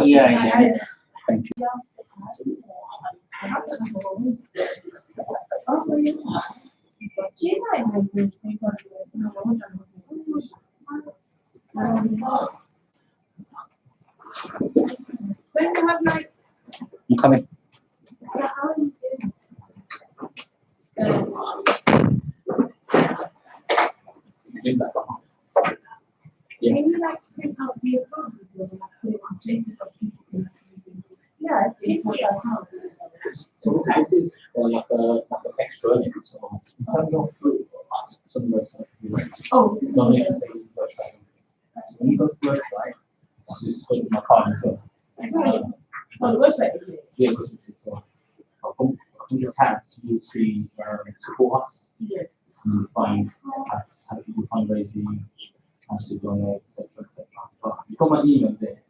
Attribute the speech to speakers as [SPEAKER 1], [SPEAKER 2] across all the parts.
[SPEAKER 1] Yeah.
[SPEAKER 2] Thank you. I'm coming. Yeah. So this is like a extra earning. So you can go through some website. Donation to the website. So when you go to the website, this is going to my card as well.
[SPEAKER 3] On the website.
[SPEAKER 2] Yeah, because this is from your tab, you'll see support us.
[SPEAKER 3] Yeah.
[SPEAKER 2] So you find how people fundraising, how to donate, etc. But you've got my email there.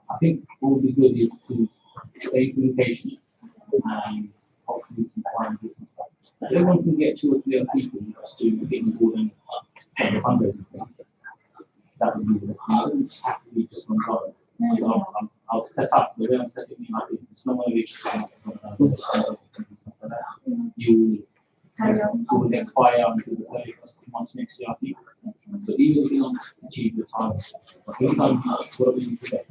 [SPEAKER 2] I think what would be good is to stay in communication and hopefully some find different stuff. If everyone can get 2 or 3 other people to get involved in the fundraising thing, that would be the best. It doesn't just have to be just one product. I'll set up the way I'm setting it up. It's not going to be just stuff like that. You will expire until the 31st of March next year, I think. So even if you don't achieve your target, but every time whatever you forget,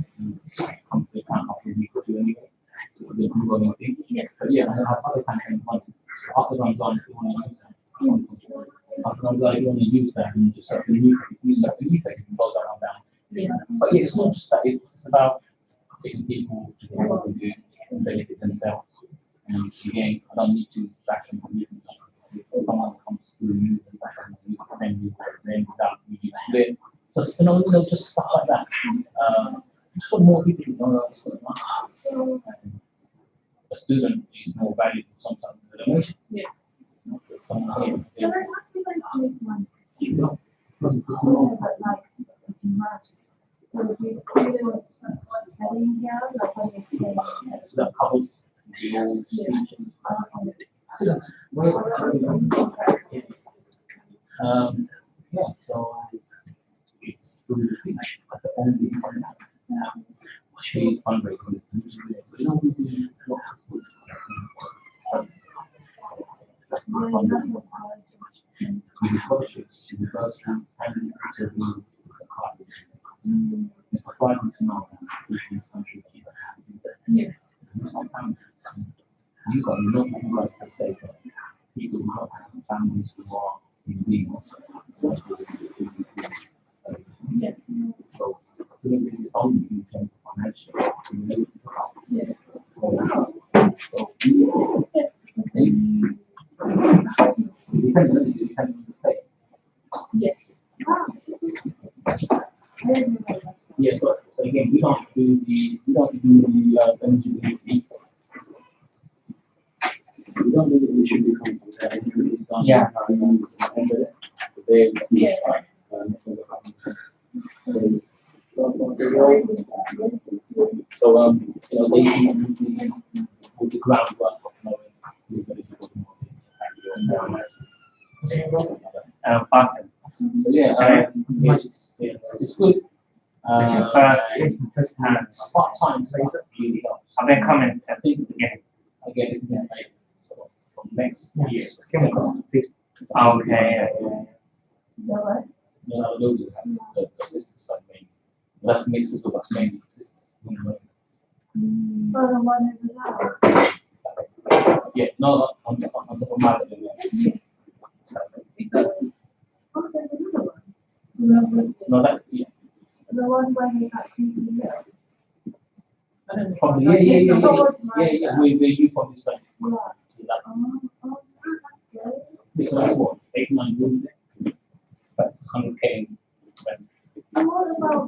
[SPEAKER 2] come to the account after a week or 2 anyway. So they can go on thing. But yeah, I have other campaign money. So after Ramadan, if you want to use that, after Ramadan, if you want to use that, and you just set the new page, you set the new page, you can close that one down. But yeah, it's not just that, it's about getting people to do what they do and benefit themselves. And again, I don't need to actually believe in something. If someone comes through you, then without you split. So just stuff like that. Just for more people to know what's going on. A student is more valuable sometimes than a donation.
[SPEAKER 3] Yeah.
[SPEAKER 2] Someone here. That covers the old teachings. Yeah, so it's really the only one. She's fundraising. So you know, we do that's not fundraising. We do scholarships, universities, and also we it's surprising to know that these countries are sometimes you got nothing like to say that people who have families who are in legal. So it's only you can financially relate to you can say. Yeah, but again, we don't do the eligibility. We don't do the eligibility. Yeah. So you know, they do the groundwork of knowing
[SPEAKER 1] Awesome.
[SPEAKER 2] So yeah, it's good.
[SPEAKER 1] It's your first time.
[SPEAKER 2] Part-time place that really helps.
[SPEAKER 1] I've been coming since the beginning.
[SPEAKER 2] Again, it's in like from next year.
[SPEAKER 1] Okay.
[SPEAKER 2] No, no, the assistance side mainly. That's makes it that's mainly assistance. Yeah, no, on top of my no, that yeah.
[SPEAKER 4] The one where you actually
[SPEAKER 2] Probably yeah. We probably spend because what 8-9 rooms. That's 100K.
[SPEAKER 4] What about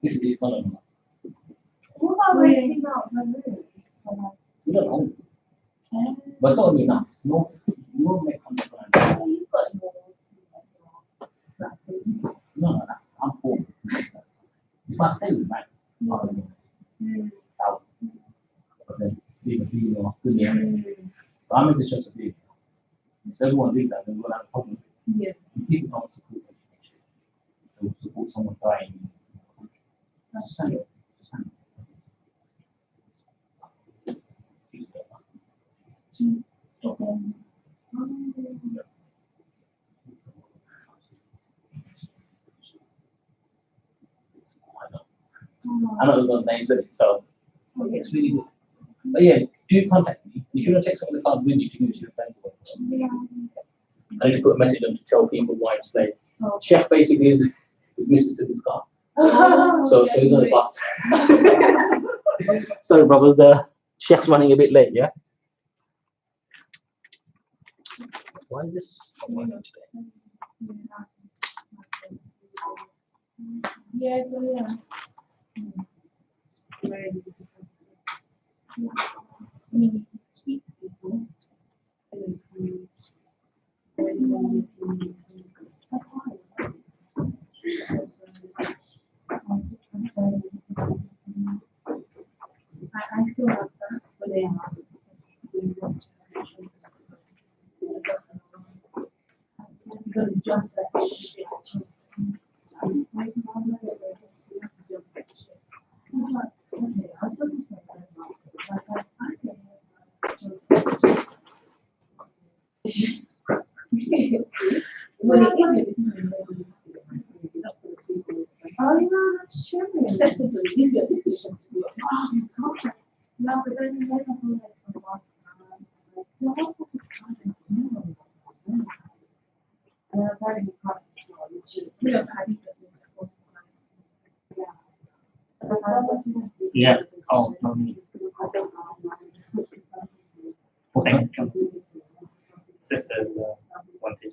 [SPEAKER 2] This is not enough.
[SPEAKER 4] what about renting out the room?
[SPEAKER 2] You don't own it. But it's not enough. It's not, you won't make 100 grand.
[SPEAKER 4] You've got your
[SPEAKER 2] No, that's I'm poor. If I stay with that, out. But then see the video good year. But I'm in the church of video. If everyone did that, then we'll have a problem.
[SPEAKER 4] Yeah.
[SPEAKER 2] People don't support education. They will support someone dying. I know those names in it, so it's really good. But yeah, do contact me. If you want to take some of the cards with you to give it to your friends. I need to put a message on to tell people why it's late. Chef basically is Mrs. to this car. So he's on the bus. Sorry, brothers, the chef's running a bit late, yeah? Why is this not working today?
[SPEAKER 3] Yeah, so yeah. I mean, speak to people. I still have that, but they are. Because just that shit. Oh, yeah, that's true. That's the solution. No, but then you have to like for what?
[SPEAKER 1] Yeah. Oh, thanks. Sisters wanted.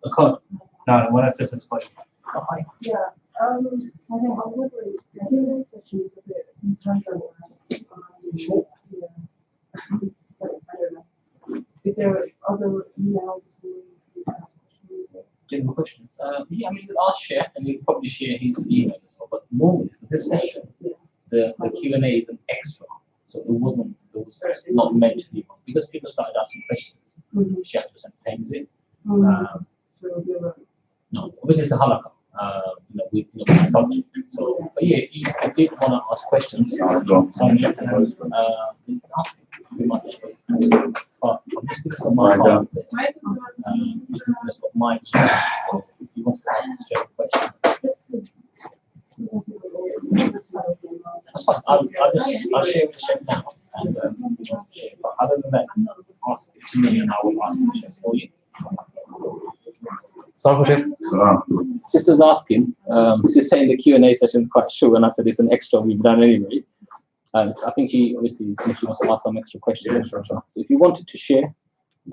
[SPEAKER 2] A card.
[SPEAKER 1] No, one of sisters question.
[SPEAKER 2] Oh, hi.
[SPEAKER 4] Yeah, I think I would like, I think there's a few of it in terms of,
[SPEAKER 2] Sure.
[SPEAKER 4] yeah. But I don't know. If there were other emails, you ask questions.
[SPEAKER 2] General questions. Yeah, I mean, I'll share, and we'll probably share his email as well. But normally for this session, the Q&A is an extra, so it was not meant to be one because people started asking questions. She had to send things in. No, obviously it's a halaqah. With the subject. So, but yeah, if you did want to ask questions, you can ask pretty much. But I'm just giving some my part. You can just got my email. So if you want to ask a question, that's fine. I'll share with the chef now. And but other than that, ask it to me and I will ask the chef for you. Sorry, Chef. Sister's asking, she's saying the Q&A session is quite short, and I said it's an extra we've done anyway. I think she obviously she wants to ask some extra questions. So if you wanted to share,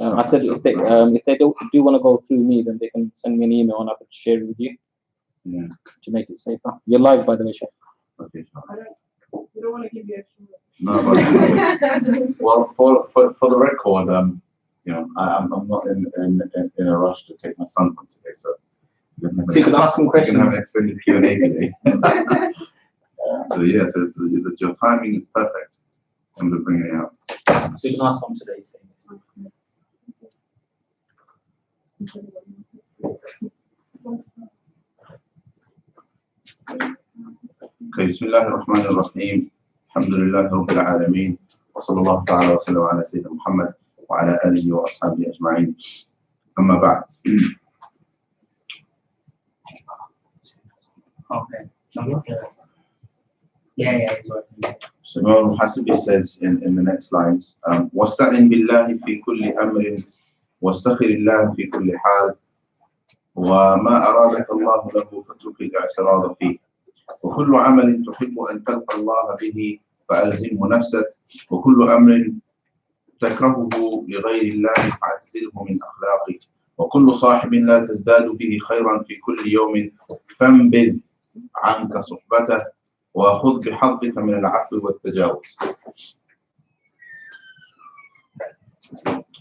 [SPEAKER 2] I said if they do want to go through me, then they can send me an email and I can share it with you.
[SPEAKER 5] Yeah.
[SPEAKER 2] To make it safer. You're live, by the way, Chef.
[SPEAKER 5] Okay.
[SPEAKER 4] We don't want to give you extra.
[SPEAKER 5] No, but, well, for the record, I'm not in a rush to take my son from today, so
[SPEAKER 2] you can ask him questions.
[SPEAKER 5] We can have an extended Q&A today. So yeah, so your timing is perfect. I'm going to bring it out.
[SPEAKER 2] So you can ask them today, saying this.
[SPEAKER 5] Okay, بسم الله الرحمن الرحيم. الحمد لله رب العالمين وصلى الله تعالى وسلم على سيدنا محمد وعلى آله وأصحابه أجمعين. أما بعد.
[SPEAKER 1] Okay. Yeah, it's working.
[SPEAKER 5] So Imam Hasibi says in the next lines, واستعن بالله في كل أمر واستخر الله في كل حال وما أرادك الله له فاترك الاعتراض فيه وكل عمل تحب أن تلقى الله به فألزمه نفسك وكل أمر تكرهه لغير الله فاعتزله من أخلاقك وكل صاحب لا تزداد به خيرا في كل يوم فانبذ عنك صحبته وخذ بحظك من العفو والتجاوز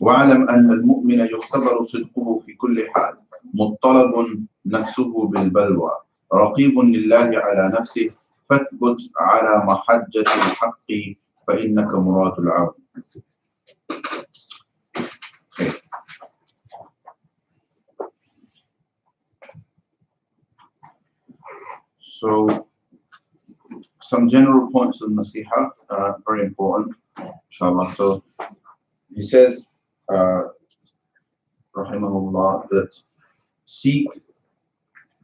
[SPEAKER 5] واعلم أن المؤمن يختبر صدقه في كل حال مطلب نفسه بالبلوى رقيب لله على نفسه فاثبت على محجة الحق فإنك مراد العون. So some general points on nasiha, very important, inshallah. So he says, rahimahullah, that seek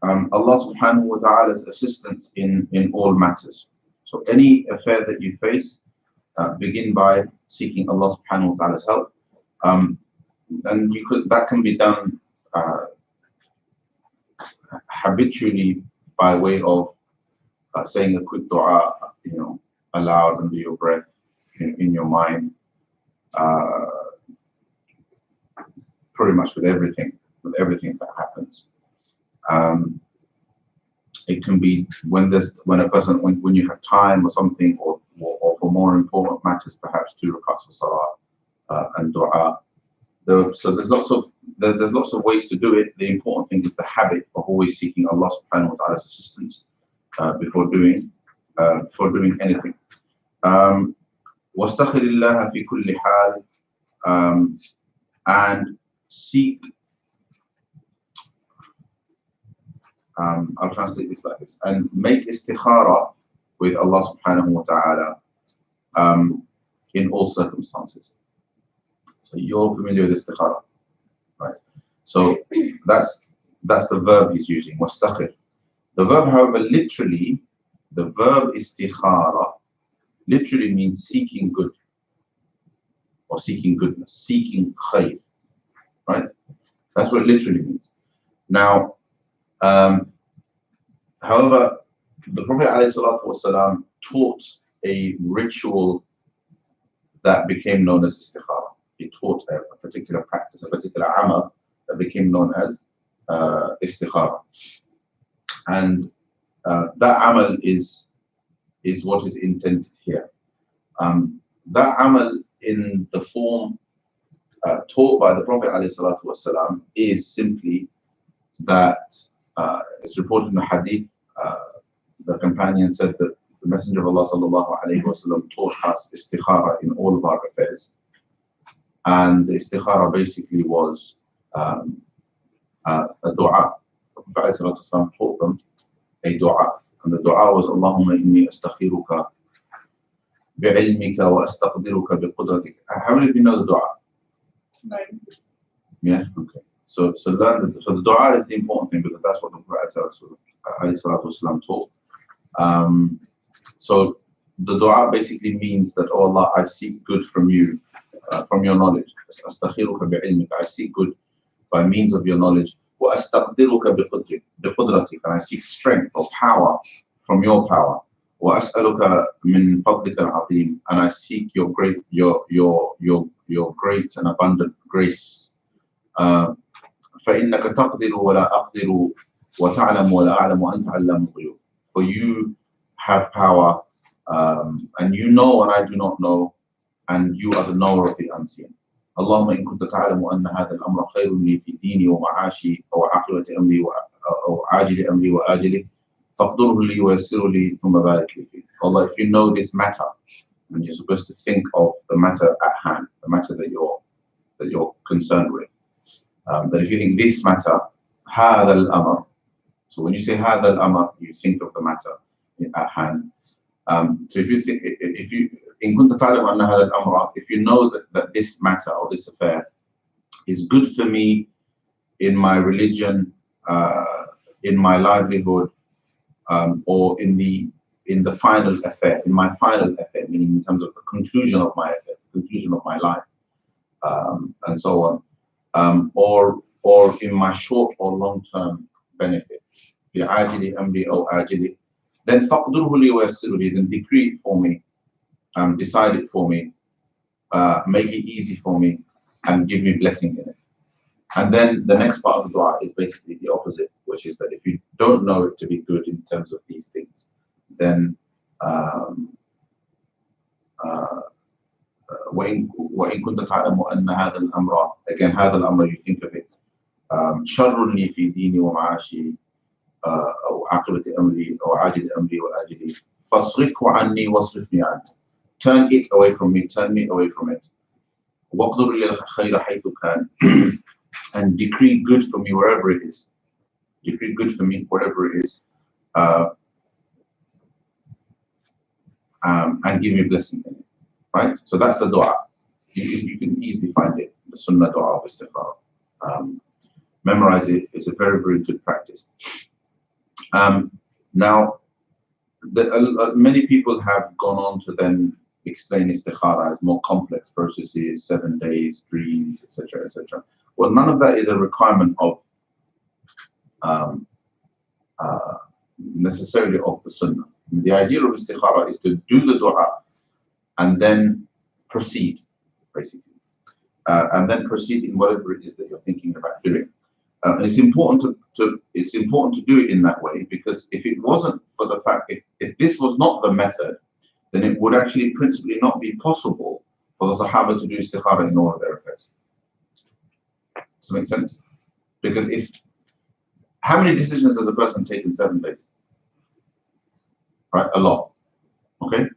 [SPEAKER 5] Allah subhanahu wa ta'ala's assistance in all matters. So any affair that you face, begin by seeking Allah subhanahu wa ta'ala's help. And that can be done habitually by way of saying a quick dua, aloud under your breath, in your mind, pretty much with everything that happens. It can be when you have time or something, or for more important matters, perhaps 2 rakats of salah and dua. So there's lots of ways to do it. The important thing is the habit of always seeking Allah subhanahu wa ta'ala's assistance before doing anything. وَاسْتَخِرِ اللَّهَ فِي كُلِّ حَالٍ, and seek. I'll translate this like this: and make istikhara with Allah subhanahu wa ta'ala in all circumstances. So you're familiar with istikhara, right? So that's the verb he's using, wastakhir. The verb, however, literally, the verb istikhara literally means seeking good, or seeking goodness, seeking khayr, right? That's what it literally means. Now, however, the Prophet ﷺ taught a ritual that became known as istikhara. He taught a particular practice, a particular amal that became known as istikhara. And that amal is what is intended here. That amal in the form taught by the Prophet ﷺ is simply that it's reported in the hadith, the companion said that the Messenger of Allah ﷺ taught us istikhara in all of our affairs. And the istikhara basically was a dua. The Prophet ﷺ taught them a dua. And the dua was, Allahumma inni astakhiruka bi'ilmika wa astaqdiruka biqudratika. How many of you know the dua?
[SPEAKER 4] No.
[SPEAKER 5] Yeah, okay. So learn so the dua is the important thing, because that's what the Prophet ﷺ taught. So the dua basically means that, oh Allah, I seek good from you, from your knowledge. Astakhiruka bi'ilmika, I seek good by means of your knowledge. Wa astaqdiruka biqudratika, and I seek strength or power from your power. Wa as'aluka min fadlika al-azim, and I seek your great and abundant grace. فإنك تقدر ولا أقدر وتعلم ولا أعلم وأنت علام الغيوب. For you have power, and you know and I do not know, and you are the knower of the unseen. اللهم إن كنت تعلم أن هذا الأمر خير لي في ديني ومعاشي أو عاقبة أمري أو عاجل أمري وآجله فاقدره لي ويسره لي ثم بارك لي فيه. Allah, if you know this matter, and you're supposed to think of the matter at hand, the matter that you're concerned with. That if you think this matter, هذا الأمر. So when you say هذا الأمر, you think of the matter at hand. So if you إن كنت تعلم أن هذا الأمر, if you know that this matter or this affair is good for me in my religion, in my livelihood, or in the final affair, in my final affair, meaning in terms of the conclusion of my affair, the conclusion of my life, and so on, or in my short or long-term benefit, بعاجل أمري أو آجله, then فقدره لي ويسره لي, then decree it for me, decide it for me, make it easy for me, and give me blessing in it. And then the next part of the dua is basically the opposite, which is that if you don't know it to be good in terms of these things, then وإن كنت تعلم أن هذا الأمر, again هذا الأمر, you think of it, شر لي في ديني ومعاشي أو عاقبة أمري أو عاجل أمري وآجلي فاصرفه عني واصرفني عنه. Turn it away from me, turn me away from it. واقدر لي الخير حيث كان, and decree good for me wherever it is. Decree good for me wherever it is. and give me blessing in it, right? So that's the dua. You can easily find it, the sunnah dua of istikhara. Memorize it. It's a very, very good practice. Now, many people have gone on to then explain istikhara as more complex processes, 7 days, dreams, etc., etc. Well, none of that is a requirement of necessarily of the sunnah. The idea of istikhara is to do the dua and then proceed, basically, and then proceed in whatever it is that you're thinking about doing. And it's important to do it in that way, because if it wasn't for the fact, if this was not the method, then it would actually principally not be possible for the Sahaba to do istikhara in all of their affairs. Does that make sense? Because how many decisions does a person take in 7 days? Right, a lot. Okay,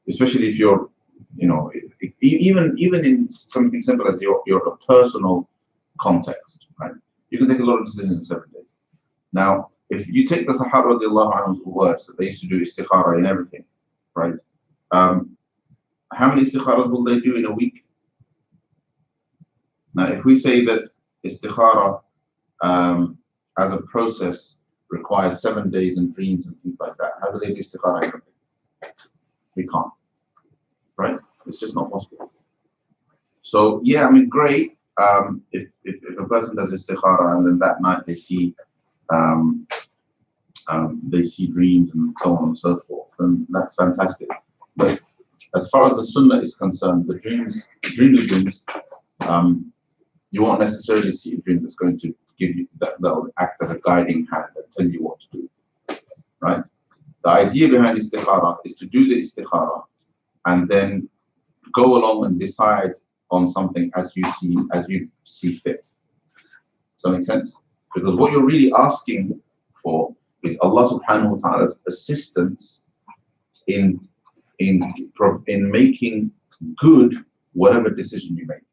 [SPEAKER 5] especially if you're, even in something simple as your personal context, right? You can take a lot of decisions in 7 days. Now, if you take the Sahaba radiallahu anhu's words that they used to do istikhara in everything, right? How many istikharas will they do in a week? Now, if we say that istikhara as a process requires 7 days and dreams and things like that, how do they do istikhara in everything? We can't, right? It's just not possible. So yeah, I mean, great. If a person does istikhara and then that night they see dreams and so on and so forth, then that's fantastic. But as far as the sunnah is concerned, the dreams, you won't necessarily see a dream that's going to give you that will act as a guiding hand and tell you what to do, right? The idea behind istikhara is to do the istikhara and then go along and decide on something as you see fit. Does that make sense? Because what you're really asking for is Allah subhanahu wa ta'ala's assistance in making good whatever decision you make.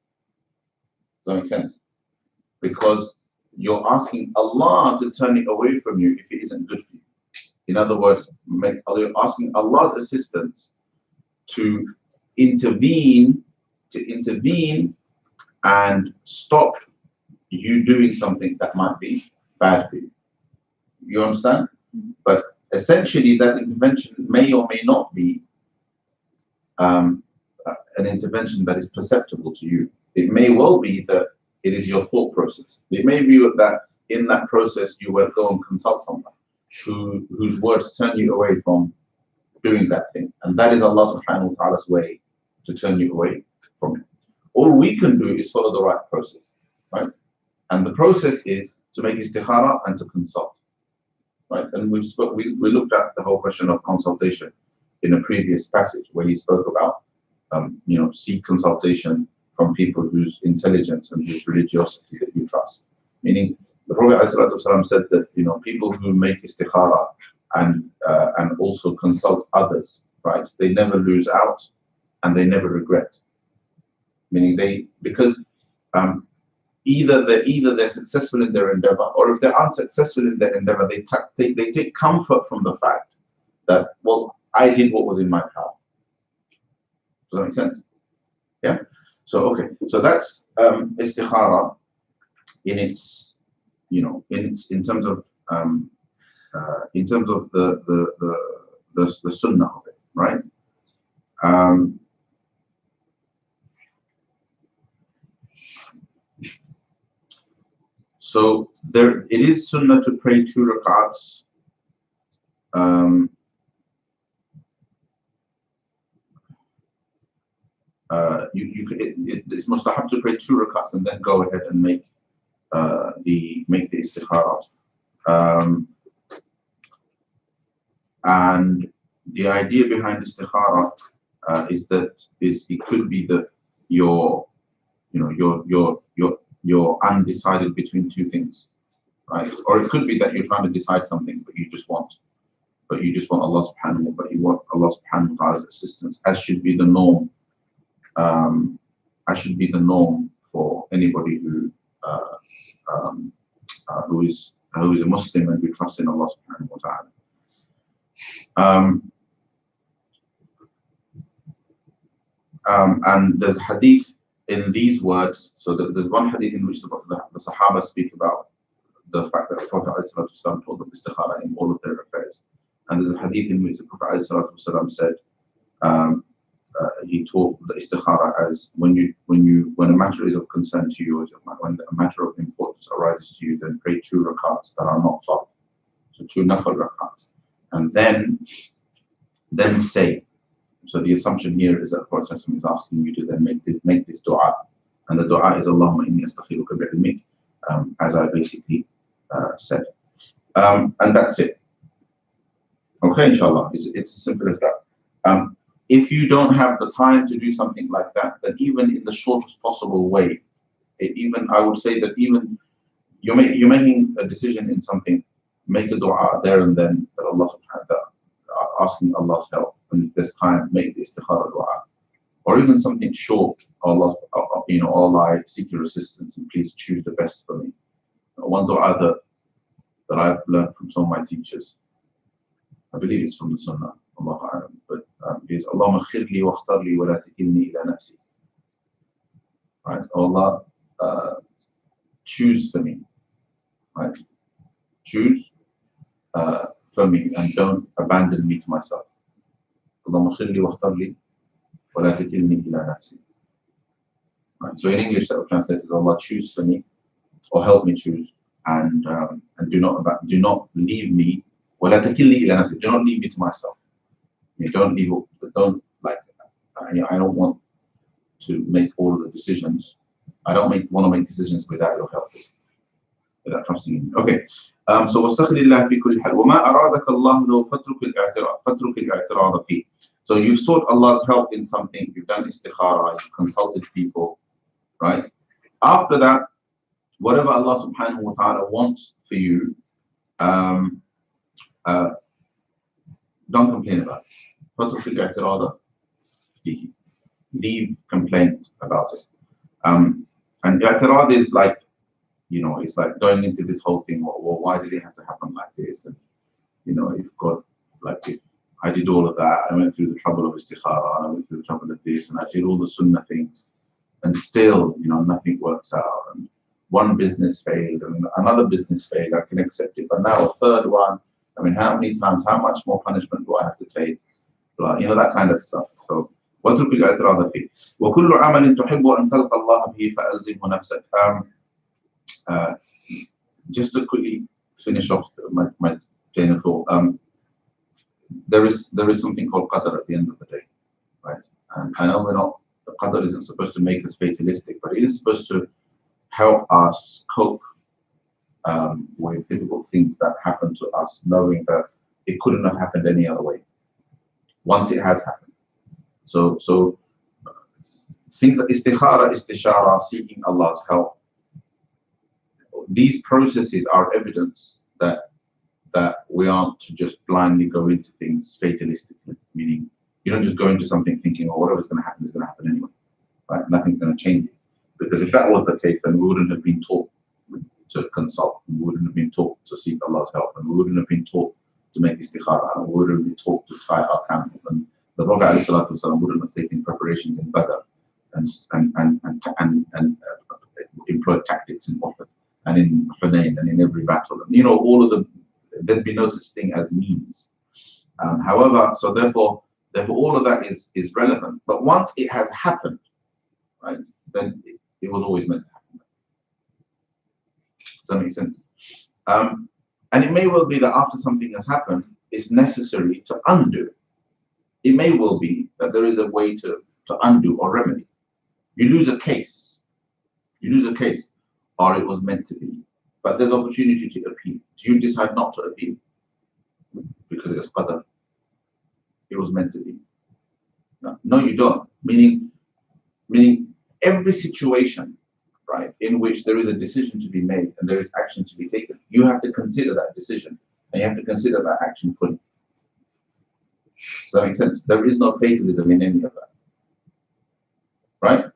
[SPEAKER 5] Does that make sense? Because you're asking Allah to turn it away from you if it isn't good for you. In other words, you're asking Allah's assistance to intervene and stop you doing something that might be bad for you. You understand? But essentially, that intervention may or may not be an intervention that is perceptible to you. It may well be that it is your thought process. It may be that in that process you will go and consult someone whose words turn you away from doing that thing. And that is Allah subhanahu wa ta'ala's way to turn you away from it. All we can do is follow the right process, right? And the process is to make istikhara and to consult, right? And we looked at the whole question of consultation in a previous passage where he spoke about, seek consultation from people whose intelligence and whose religiosity that you trust. Meaning, the Prophet ﷺ said that people who make istikhara and also consult others, right? They never lose out and they never regret. Meaning because either they're successful in their endeavor, or if they're unsuccessful in their endeavor, they take comfort from the fact that, well, I did what was in my power. Does that make sense? Yeah. So okay. So that's istikhara in its, in terms of the sunnah of it, right? So it is sunnah to pray 2 rak'ats. It's mustahab to pray 2 rak'ats and then go ahead and make the istikhara. And the idea behind istikhara is it could be that you're undecided between 2 things, right? Or it could be that you're trying to decide something, but you just want Allah subhanahu wa ta'ala's assistance, as should be the norm. For anybody who is a Muslim and who trusts in Allah subhanahu wa ta'ala. And there's a hadith in these words. So there's one hadith in which the Sahaba speak about the fact that the Prophet ﷺ told them istikhara in all of their affairs. And there's a hadith in which the Prophet ﷺ said, he taught the istikhara as when a matter is of concern to you, or when a matter of importance arises to you, then pray 2 rakats that are not fard, so 2 nafil rakats, and then say. So the assumption here is that the Prophet is asking you to then make this dua, and the dua is Allahumma inni astakhiruka bi'ilmik, as I basically said, and that's it. Okay, inshallah, it's as simple as that. If you don't have the time to do something like that, then even in the shortest possible way, I would say that even you're making a decision in something, make a dua there and then that Allah subhanahu wa ta'ala, asking Allah's help, and if there's time, make the istikhara dua, or even something short. Allah, Allah, I seek your assistance and please choose the best for me. One dua that I've learned from some of my teachers, I believe it's from the Sunnah, Allahu a'lam, but is Allahumma khirli wa akhtarli wa la takilni ila nafsi. Right, Allah, choose for me, right? Choose for me and don't abandon me to myself. Allahumma khirli wa akhtarli wa la takilni ila nafsi. Right, so in English that would translate as Allah, choose for me, or help me choose, and do not leave me. Well, do not leave me to myself. Don't like. I don't want to make all of the decisions. I don't want to make decisions without your help, without trusting in you. Okay. So واستخر الله في كل حال وما أرادك الله له فاترك الاعتراض فيه. So you've sought Allah's help in something. You've done istikhara. You've consulted people, right? After that, whatever Allah subhanahu wa ta'ala wants for you, don't complain about it. Leave complaint about it. And i'tirad is like, it's like going into this whole thing, well, why did it have to happen like this? And if God, if I did all of that, I went through the trouble of istikhara, and I went through the trouble of this, and I did all the sunnah things, and still, nothing works out. And one business failed, and another business failed, I can accept it. But now a third one, how many times, how much more punishment do I have to take? That kind of stuff. So, وَاتْرُكِ الْاعْتِرَاضَ فِيهِ وَكُلُّ عَمَلٍ تُحِبُّ أَن تَلْقَى اللَّهَ بِهِ فَأَلْزِمْهُ نَفْسَكَ. Just to quickly finish off my chain of thought, there is something called qadr at the end of the day, right? And I know the qadr isn't supposed to make us fatalistic, but it is supposed to help us cope with difficult things that happen to us, knowing that it couldn't have happened any other way once it has happened. So things like istikhara, istishara, seeking Allah's help, these processes are evidence that we aren't to just blindly go into things fatalistically, meaning you don't just go into something thinking, oh, whatever's going to happen is going to happen anyway, right? Nothing's going to change it. Because if that was the case, then we wouldn't have been taught to consult, and we wouldn't have been taught to seek Allah's help, and we wouldn't have been taught to make istikhara, and we wouldn't have been taught to tie our camel. And the Prophet ﷺ wouldn't have taken preparations in Badr and employed tactics in Uhud and in Hunayn and in every battle. And all of them, there'd be no such thing as means. However, so therefore all of that is relevant. But once it has happened, right, then it was always meant to happen. Does that make sense? And it may well be that after something has happened, it's necessary to undo. It may well be that there is a way to undo or remedy. You lose a case, or it was meant to be, but there's opportunity to appeal. Do you decide not to appeal because it's qadar? It was meant to be. No, you don't. Meaning every situation, right, in which there is a decision to be made and there is action to be taken, you have to consider that decision and you have to consider that action fully. Does that make sense? There is no fatalism in any of that, right?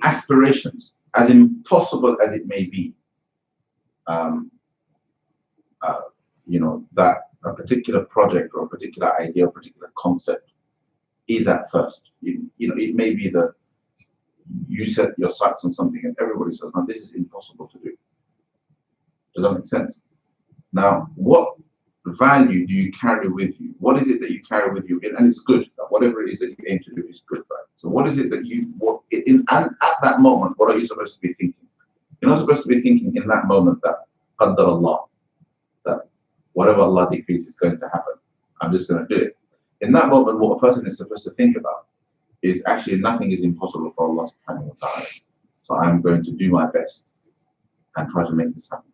[SPEAKER 5] Aspirations, as impossible as it may be, that a particular project or a particular idea or a particular concept is at first. it may be that you set your sights on something and everybody says, no, this is impossible to do. Does that make sense? Now, what value do you carry with you? What is it that you carry with you? And it's good. Whatever it is that you aim to do is good, right? So what is it that and at that moment, what are you supposed to be thinking? You're not supposed to be thinking in that moment that Qaddar Allah, that whatever Allah decrees is going to happen. I'm just going to do it. In that moment, what a person is supposed to think about is actually nothing is impossible for Allah subhanahu wa ta'ala. So I'm going to do my best and try to make this happen.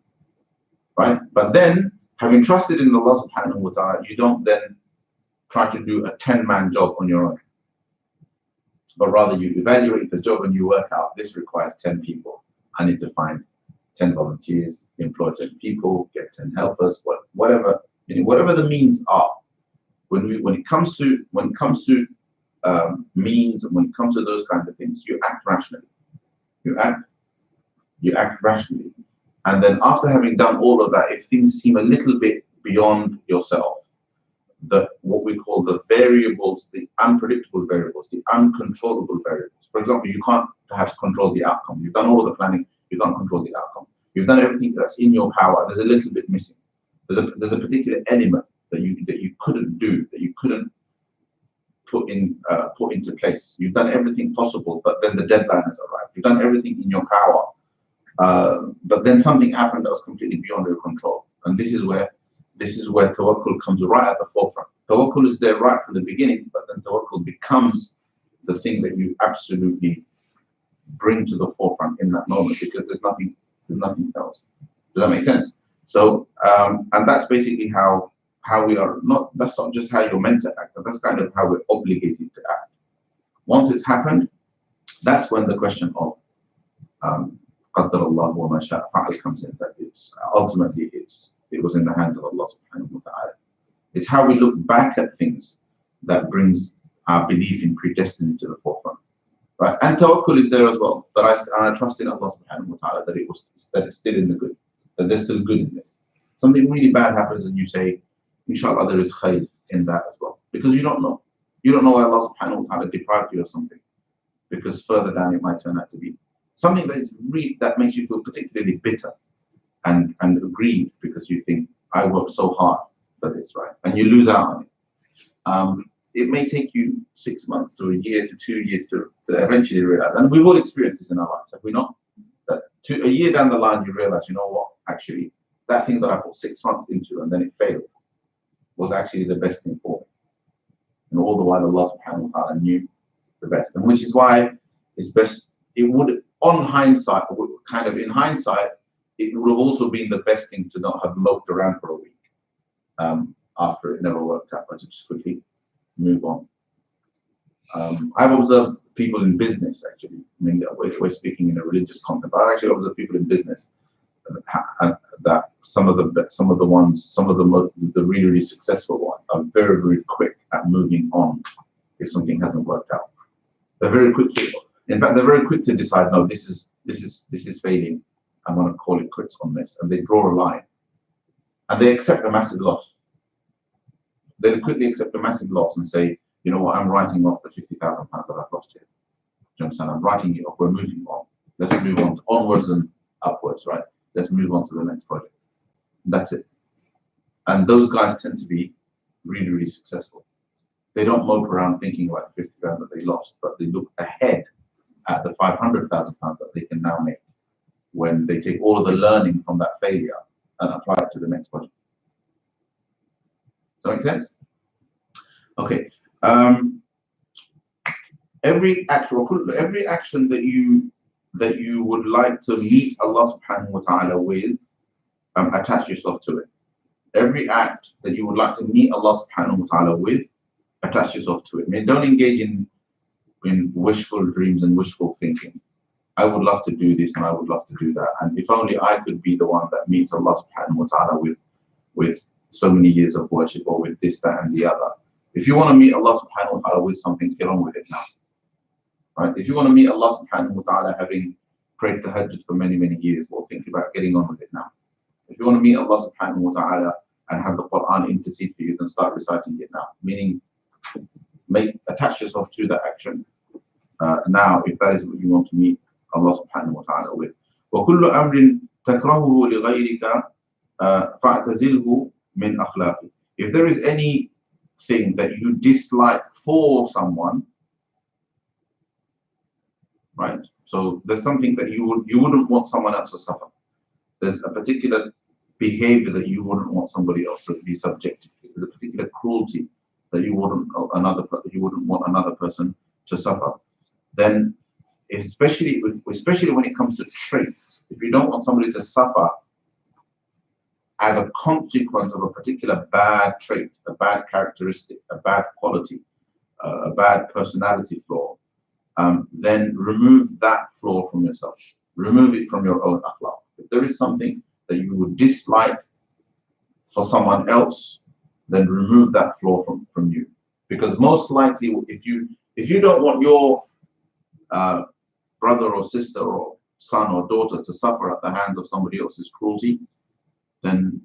[SPEAKER 5] Right? But then, having trusted in Allah subhanahu wa ta'ala, you don't then try to do a 10-man job on your own. But rather you evaluate the job and you work out, this requires 10 people. I need to find 10 volunteers, employ 10 people, get 10 helpers, whatever the means are. When it comes to means, and when it comes to those kinds of things, you act rationally. You act rationally. And then after having done all of that, if things seem a little bit beyond yourself, what we call the variables, the unpredictable variables, the uncontrollable variables. For example, you can't perhaps control the outcome. You've done all of the planning, you can't control the outcome. You've done everything that's in your power. There's a little bit missing. There's a particular element that you couldn't do, that you couldn't put into place. You've done everything possible, but then the deadline has arrived. You've done everything in your power, but then something happened that was completely beyond your control. And this is where tawakkul comes right at the forefront. Tawakkul is there right from the beginning, but then tawakkul becomes the thing that you absolutely bring to the forefront in that moment, because there's nothing else. Does that make sense? So, and that's basically how we are. That's not just how you're meant to act, but that's kind of how we're obligated to act. Once it's happened, that's when the question of Qaddar Allah wa ma sha'a fa'al comes in. That ultimately it was in the hands of Allah subhanahu wa ta'ala. It's how we look back at things that brings our belief in predestiny to the forefront. Right? And tawakkul is there as well. But I trust in Allah subhanahu wa ta'ala that it's still in the good, that there's still good in this. Something really bad happens and you say, inshallah, there is khayr in that as well. Because you don't know. You don't know why Allah subhanahu wa ta'ala deprived you of something. Because further down it might turn out to be something that makes you feel particularly bitter and grieved, because you think, I worked so hard for this, right? And you lose out on it. It may take you 6 months to a year to 2 years to eventually realize, and we've all experienced this in our lives, have we not? That a year down the line, you realize, you know what, actually, that thing that I put 6 months into and then it failed was actually the best thing for me. And all the while, Allah subhanahu wa ta'ala knew the best. And which is why it's best, it would, in hindsight, it would have also been the best thing to not have moped around for a week after it never worked out, but to just quickly move on. I've observed people in business, actually. I mean, we're speaking in a religious context, but I actually observe people in business that some of the really, really successful ones are very, very quick at moving on if something hasn't worked out. They're very quick they're very quick to decide, no, this is failing. I'm going to call it quits on this, and they draw a line, and they accept a massive loss. They quickly accept a massive loss and say, you know what, I'm writing off the £50,000 that I've lost here. Do you understand? I'm writing it off. We're moving on. Let's move on onwards and upwards, right? Let's move on to the next project. That's it. And those guys tend to be really, really successful. They don't mope around thinking about the 50,000 that they lost, but they look ahead at the £500,000 that they can now make when they take all of the learning from that failure and apply it to the next project. Does that make sense? Okay. Every action that you would like to meet Allah subhanahu wa ta'ala with, attach yourself to it. Every act that you would like to meet Allah subhanahu wa ta'ala with, attach yourself to it. I mean, don't engage in wishful dreams and wishful thinking. I would love to do this and I would love to do that. And if only I could be the one that meets Allah subhanahu wa ta'ala with so many years of worship, or with this, that, and the other. If you want to meet Allah subhanahu wa ta'ala with something, get on with it now. Right? If you want to meet Allah subhanahu wa ta'ala having prayed tahajjud for many, many years, well, think about getting on with it now. If you want to meet Allah subhanahu wa ta'ala and have the Quran intercede for you, then start reciting it now. Meaning, attach yourself to that action now, if that is what you want to meet Allah subhanahu wa ta'ala with. وَكُلُّ أَمْرٍ تَكْرَهُهُ لِغَيْرِكَ فَاعْتَزِلْهُ مِنْ أَخْلَاقِهِ. If there is anything that you dislike for someone, right? So there's something that you wouldn't want someone else to suffer. There's a particular behavior that you wouldn't want somebody else to be subjected to. There's a particular cruelty that you wouldn't want another person to suffer. Then, especially when it comes to traits, if you don't want somebody to suffer as a consequence of a particular bad trait, a bad characteristic, a bad quality, a bad personality flaw, then remove that flaw from yourself. Remove it from your own akhlaq. If there is something that you would dislike for someone else, then remove that flaw from you. Because most likely, if you don't want your brother or sister or son or daughter to suffer at the hands of somebody else's cruelty, then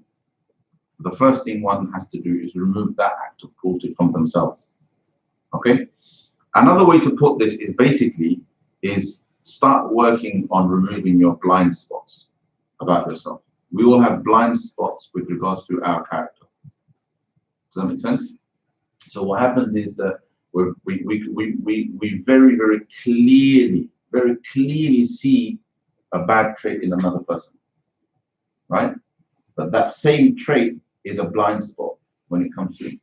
[SPEAKER 5] the first thing one has to do is remove that act of cruelty from themselves. Okay? Another way to put this is basically start working on removing your blind spots about yourself. We all have blind spots with regards to our character. Does that make sense? So what happens is that we very, very clearly see a bad trait in another person, right? But that same trait is a blind spot when it comes to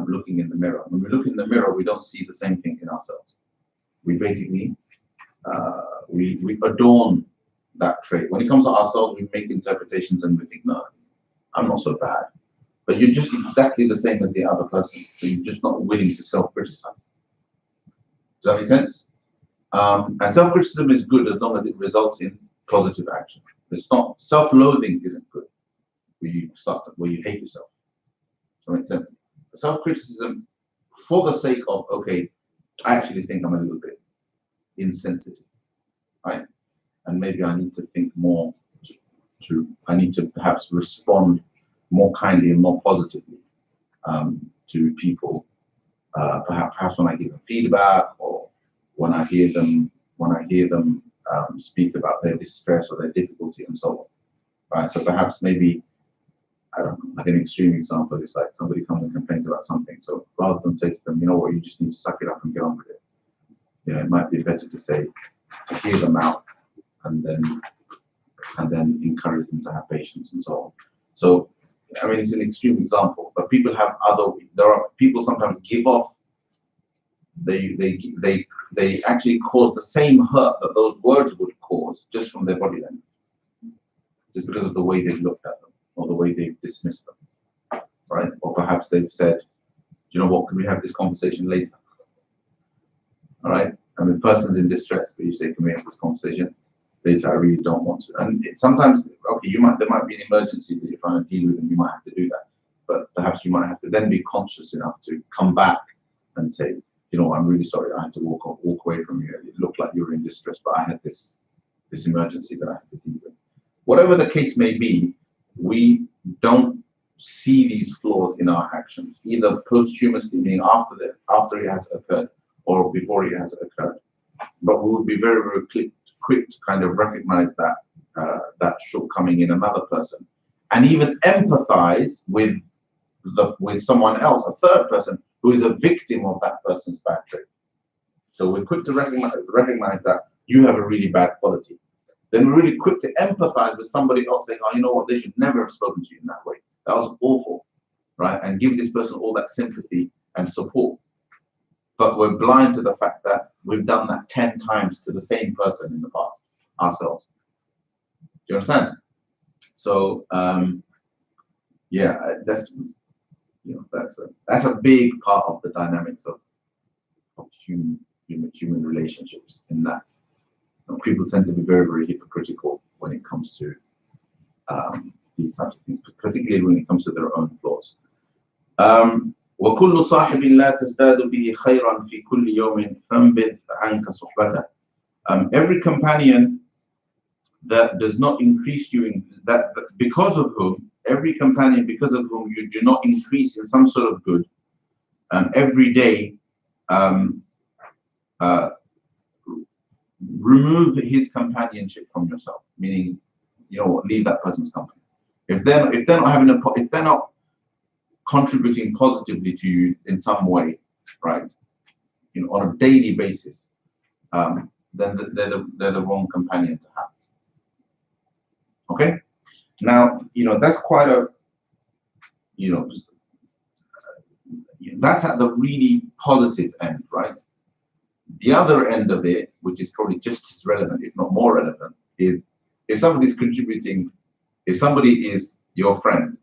[SPEAKER 5] looking in the mirror. When we look in the mirror, we don't see the same thing in ourselves. We basically we adorn that trait. When it comes to ourselves, we make interpretations and we think, no, I'm not so bad. But you're just exactly the same as the other person. So you're just not willing to self-criticize. Does that make sense? And self-criticism is good as long as it results in positive action. It's not, self-loathing isn't good, where you hate yourself. Does that make sense? Self-criticism for the sake of, okay, I actually think I'm a little bit insensitive, right? And maybe I need to think more I need to perhaps respond more kindly and more positively to people, perhaps when I give them feedback or when I hear them speak about their distress or their difficulty and so on, right? So perhaps maybe, I don't know, like an extreme example is like somebody comes and complains about something. So rather than say to them, you know what, you just need to suck it up and get on with it. You know, it might be better to say, to hear them out and then encourage them to have patience and so on. So, I mean, it's an extreme example, but people have there are people sometimes give off. They actually cause the same hurt that those words would cause just from their body language. Just because of the way they've looked at them or the way they've dismissed them, right? Or perhaps they've said, you know what, can we have this conversation later? All right? I mean, the person's in distress, but you say, can we have this conversation later? I really don't want to. And sometimes, okay, there might be an emergency that you're trying to deal with and you might have to do that. But perhaps you might have to then be conscious enough to come back and say, you know, I'm really sorry, I had to walk away from you. It looked like you were in distress, but I had this emergency that I had to deal with. Whatever the case may be, we don't see these flaws in our actions, either posthumously, meaning after it has occurred, or before it has occurred. But we would be very, very quick to kind of recognize that shortcoming in another person, and even empathize with someone else, a third person, who is a victim of that person's bad trait. So we're quick to recognize that you have a really bad quality. Then we're really quick to empathize with somebody else, saying, oh, you know what, they should never have spoken to you in that way. That was awful, right? And give this person all that sympathy and support. But we're blind to the fact that we've done that 10 times to the same person in the past, ourselves. Do you understand? So, yeah, that's a big part of the dynamics of human relationships. In that, people tend to be very, very hypocritical when it comes to these types of things, particularly when it comes to their own flaws. وكل صاحب لا تزداد به خيرا في كل يوم فانبذ عنك صحبته. Every companion that does not increase you in that, because of whom you do not increase in some sort of good, every day remove his companionship from yourself, meaning, you know what, leave that person's company. If they're not having if they're not contributing positively to you in some way, right, you know, on a daily basis, then they're the wrong companion to have. Okay, now, you know, that's quite a, you know, that's at the really positive end, right? The other end of it, which is probably just as relevant, if not more relevant, is if somebody's contributing, if somebody is your friend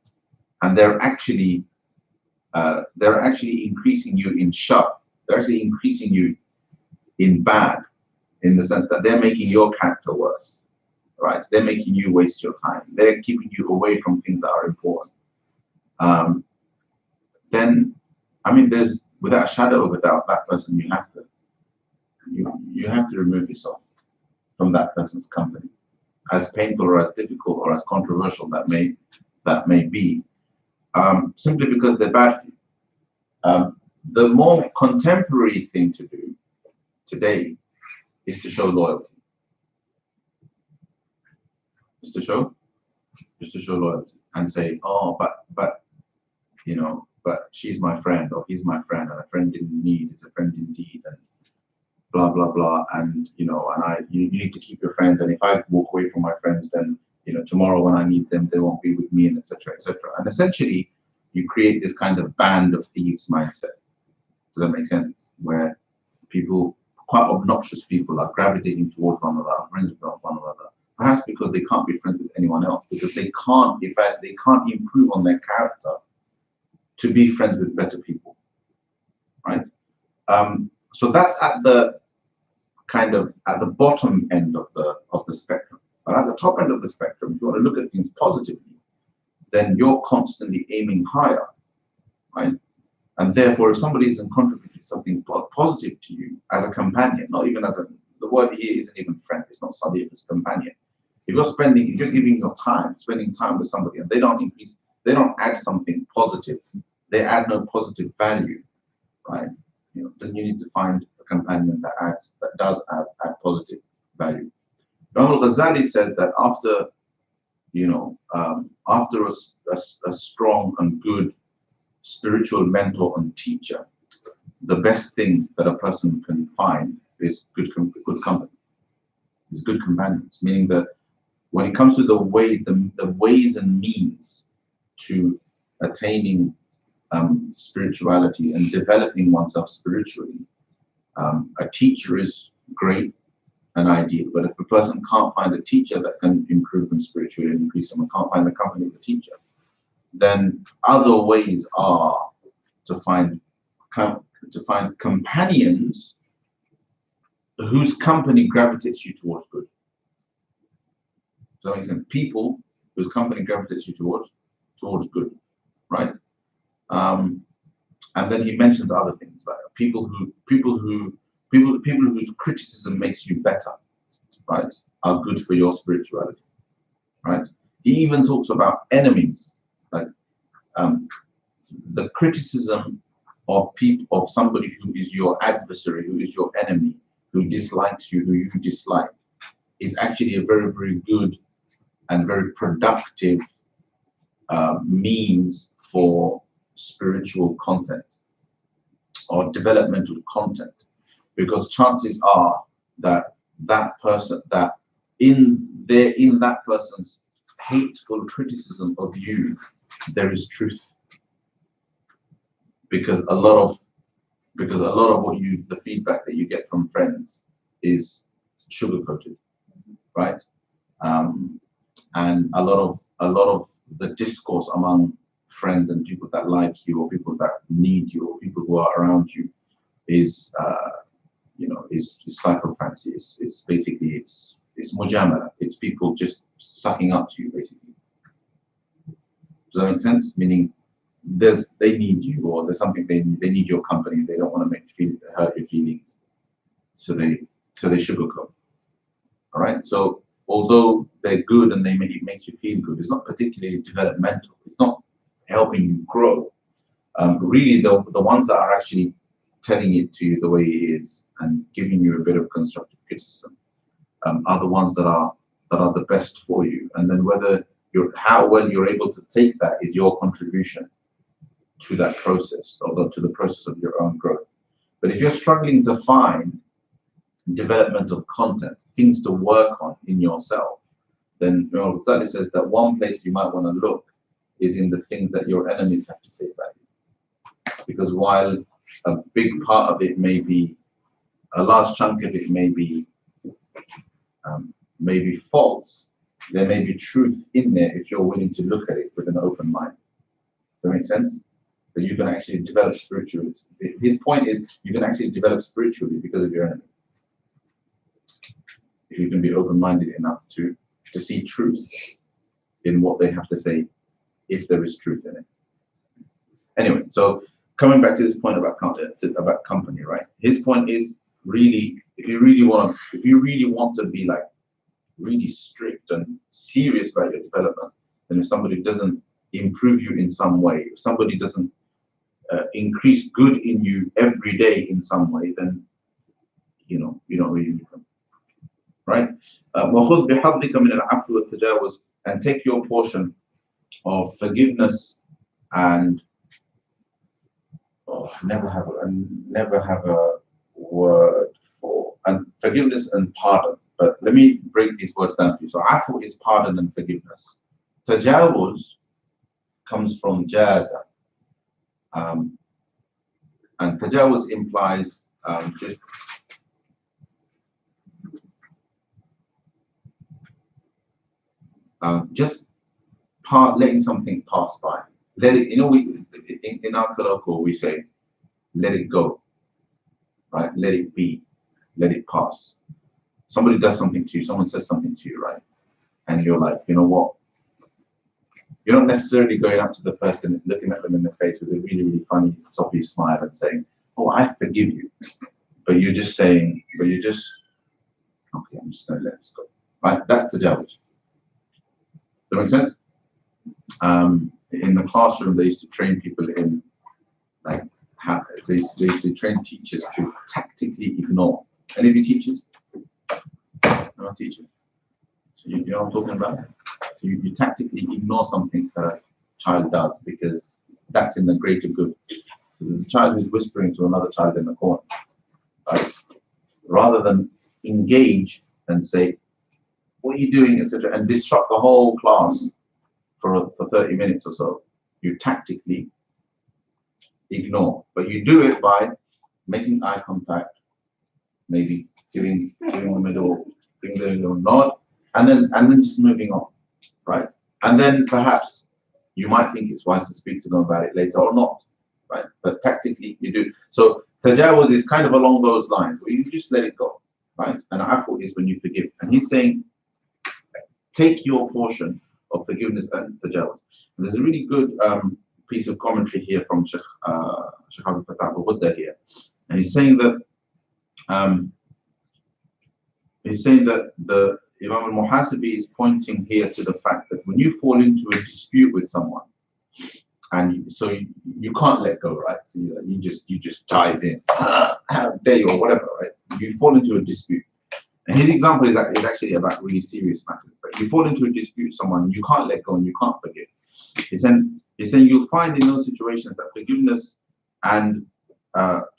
[SPEAKER 5] and they're actually increasing you in shar, they're actually increasing you in bad, in the sense that they're making your character worse, right? They're making you waste your time. They're keeping you away from things that are important. Then, I mean, there's, without a shadow of a doubt, that person you have to remove yourself from that person's company, as painful or as difficult or as controversial that may be, simply because they're bad for you. The more contemporary thing to do today is to show loyalty. Just to show loyalty and say, oh, but you know, but she's my friend or he's my friend, and a friend in need is a friend indeed, and blah blah blah, and you know, and you need to keep your friends, and if I walk away from my friends, then you know, tomorrow when I need them, they won't be with me, and etc. etc. And essentially, you create this kind of band of thieves mindset. Does that make sense? Where people, quite obnoxious people, are gravitating towards one another, friends with one another, perhaps because they can't be friends with anyone else, because they can't, in fact, they can't improve on their character to be friends with better people, right? So that's at the kind of at the bottom end of the spectrum. But at the top end of the spectrum, if you want to look at things positively, then you're constantly aiming higher, right? And therefore, if somebody isn't contributing something positive to you as a companion, not even as the word here isn't even friend, it's not sadiq, it's companion. If you're giving your time, spending time with somebody, and they don't add something positive, they add no positive value, right? You know, then you need to find a companion that does add positive value. Imam al-Ghazali says that after, you know, after a strong and good spiritual mentor and teacher, the best thing that a person can find is good company, is good companions. Meaning that when it comes to the ways and means to attaining spirituality and developing oneself spiritually, a teacher is great and ideal. But if a person can't find a teacher that can improve them spiritually and increase them, and can't find the company of the teacher, then other ways are to find companions whose company gravitates you towards good. So that makes people whose company gravitates you towards good, right? And then he mentions other things like people whose criticism makes you better, right, are good for your spirituality, right? He even talks about enemies, like the criticism of somebody who is your adversary, who is your enemy, who dislikes you, who you dislike, is actually a very, very good and very productive means for spiritual content or developmental content, because chances are that in that person's hateful criticism of you, there is truth, because a lot of what the feedback that you get from friends is sugar coated, right? And a lot of the discourse among friends and people that like you, or people that need you, or people who are around you, is psychophancy. It's basically it's mujamala. It's people just sucking up to you, basically. Does that make sense? Meaning they need you, or there's something they need your company. They don't want to hurt your feelings, so they sugarcoat. All right. So although they're good and it makes you feel good, it's not particularly developmental. It's not helping you grow. Really, the ones that are actually telling it to you the way it is and giving you a bit of constructive criticism are the ones that are the best for you, and then whether how well you're able to take that is your contribution to that process, or to the process of your own growth. But if you're struggling to find development of content, things to work on in yourself, then the study says that one place you might want to look is in the things that your enemies have to say about you. Because while a big part of it may be, a large chunk of it may be false, there may be truth in there if you're willing to look at it with an open mind. Does that make sense? That you can actually develop spiritually. His point is you can actually develop spiritually because of your enemy. If you can be open-minded enough to see truth in what they have to say, if there is truth in it. Anyway, so coming back to this point about company, right? His point is really, if you really want to be like really strict and serious about your development, then if somebody doesn't improve you in some way, if somebody doesn't increase good in you every day in some way, then you don't really need them, right? وَخُذْ بِحَظِّكَ مِنَ الْعَفْوِ وَالتَّجَاوُزِ, and take your portion of forgiveness and never have a word for, and forgiveness and pardon. But let me break these words down for you. So afu is pardon and forgiveness. Tajawuz comes from jaza. And tajawuz implies just letting something pass by. Let it, in our colloquial we say, let it go, right? Let it be, let it pass. Somebody does something to you, someone says something to you, right? And you're like, you know what? You're not necessarily going up to the person, looking at them in the face with a really, really funny, soppy smile and saying, oh, I forgive you. But you're just saying, okay, I'm just going to let this go. Right? That's tajawuz. Does that make sense? In the classroom, they used to train people in, like, they train teachers to tactically ignore. Any of you teachers? I'm a teacher. So you know what I'm talking about? So you tactically ignore something that a child does because that's in the greater good. So there's a child who's whispering to another child in the corner, right? Rather than engage and say, what are you doing, etc., and disrupt the whole class for 30 minutes or so, you tactically ignore. But you do it by making eye contact, maybe giving a middle nod, and then just moving on, right? And then perhaps you might think it's wise to speak to them about it later or not, right? But tactically you do. So tajawuz is kind of along those lines, where you just let it go, right? And afu is when you forgive. And he's saying, take your portion of forgiveness and tajawuz. And there's a really good piece of commentary here from Sheikh Abdul Fattah al-Ghudda here, and he's saying that the Imam al-Muhasibi is pointing here to the fact that when you fall into a dispute with someone, and so you can't let go, right? So you just dive in, how dare you, or whatever, right? You fall into a dispute. And his example is actually about really serious matters. But you fall into a dispute with someone, you can't let go and you can't forgive. He's saying you'll find in those situations that forgiveness and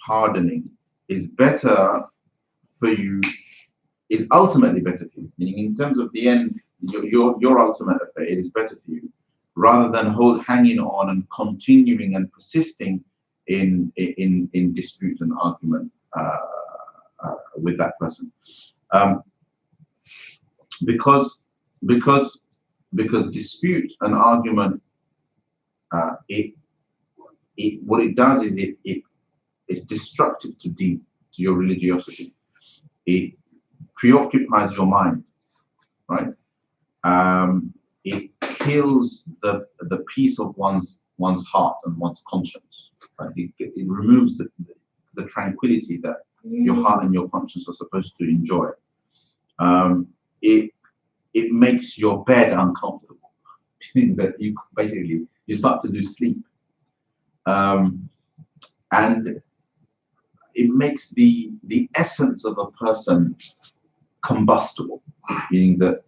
[SPEAKER 5] pardoning is better for you, is ultimately better for you. Meaning, in terms of the end, your ultimate affair, it is better for you, rather than hanging on and continuing and persisting in dispute and argument with that person. Because dispute and argument, what it does is it's destructive to deen, to your religiosity. It preoccupies your mind, right? It kills the peace of one's heart and one's conscience, right? It removes the tranquility that your heart and your conscience are supposed to enjoy. It makes your bed uncomfortable, meaning that you start to lose sleep, and it makes the essence of a person combustible, meaning that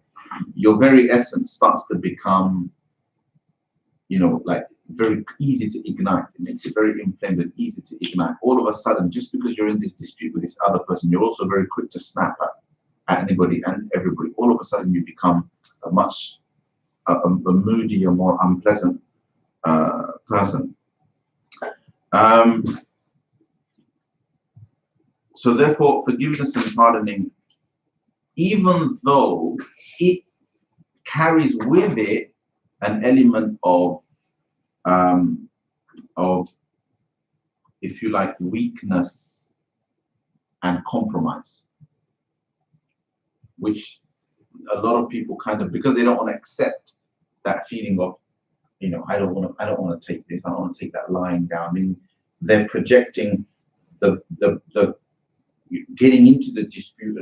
[SPEAKER 5] your very essence starts to become, like very easy to ignite. It makes it very inflamed and easy to ignite. All of a sudden, just because you're in this dispute with this other person, you're also very quick to snap at anybody and everybody. All of a sudden, you become a much moodier, more unpleasant person. So therefore, forgiveness and pardoning, even though it carries with it an element of, if you like, weakness and compromise, which a lot of people kind of, because they don't want to accept that feeling of, I don't want to take this, I don't want to take that lying down. I mean, they're projecting the getting into the dispute